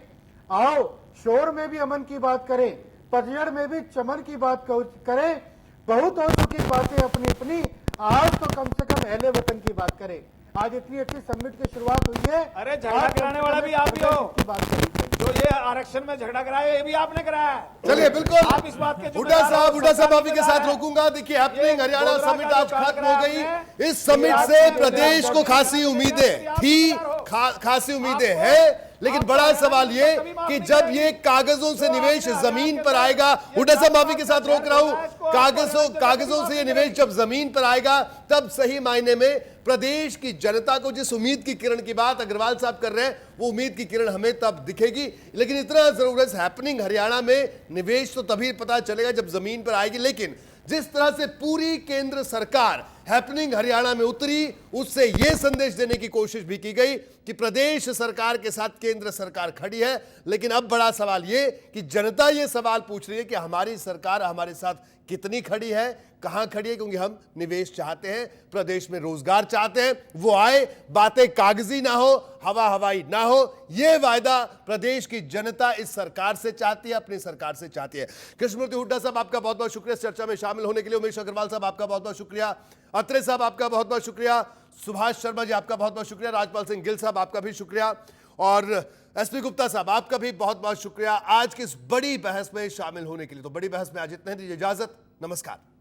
आओ शोर में भी अमन की बात करें, पतझड़ में भी चमन की बात करें। बहुत हो चुकी बातें अपनी अपनी, आज तो कम से कम अहले वतन की बात करें। आज इतनी अच्छी समिट की शुरुआत हुई है। अरे झगड़ा कराने वाला भी आप ही हो, की बात करें, जो ये आरक्षण में झगड़ा कराया ये भी आपने कराया। चलिए, बिल्कुल आप इस बात के हुड्डा साहब आप ही के साथ रोकूंगा। देखिए, हैपनिंग हरियाणा समिट आज खत्म हो गई। इस समिट से प्रदेश को खासी उम्मीदें थी, खासी उम्मीदें हैं, लेकिन बड़ा सवाल ये कि जब ये कागजों से निवेश जमीन पर आएगा, हुड्डा साहब माफी के साथ रोक रहा हूं, कागजों से ये निवेश जब जमीन पर आएगा, तब सही मायने में प्रदेश की जनता को जिस उम्मीद की किरण की बात अग्रवाल साहब कर रहे हैं, वो उम्मीद की किरण हमें तब दिखेगी। लेकिन इतना जरूर है, हैपनिंग हरियाणा में निवेश तो तभी पता चलेगा जब जमीन पर आएगी। लेकिन जिस तरह से पूरी केंद्र सरकार हैपनिंग हरियाणा में उतरी, उससे यह संदेश देने की कोशिश भी की गई कि प्रदेश सरकार के साथ केंद्र सरकार खड़ी है। लेकिन अब बड़ा सवाल यह कि जनता यह सवाल पूछ रही है कि हमारी सरकार हमारे साथ कितनी खड़ी है, कहां खड़ी है, क्योंकि हम निवेश चाहते हैं, प्रदेश में रोजगार चाहते हैं, वो आए, बातें कागजी ना हो, हवा हवाई ना हो, यह वायदा प्रदेश की जनता इस सरकार से चाहती है, अपनी सरकार से चाहती है। कृष्णमूर्ति हुड्डा साहब, आपका बहुत बहुत शुक्रिया इस चर्चा में शामिल होने के लिए। उमेश अग्रवाल साहब, आपका बहुत बहुत शुक्रिया। अत्रे साहब, आपका बहुत बहुत शुक्रिया। सुभाष शर्मा जी, आपका बहुत बहुत शुक्रिया। राजपाल सिंह गिल साहब, आपका भी शुक्रिया। और एसपी गुप्ता साहब, आपका भी बहुत बहुत शुक्रिया आज की इस बड़ी बहस में शामिल होने के लिए। तो बड़ी बहस में आज इतने, दीजिए इजाजत, नमस्कार।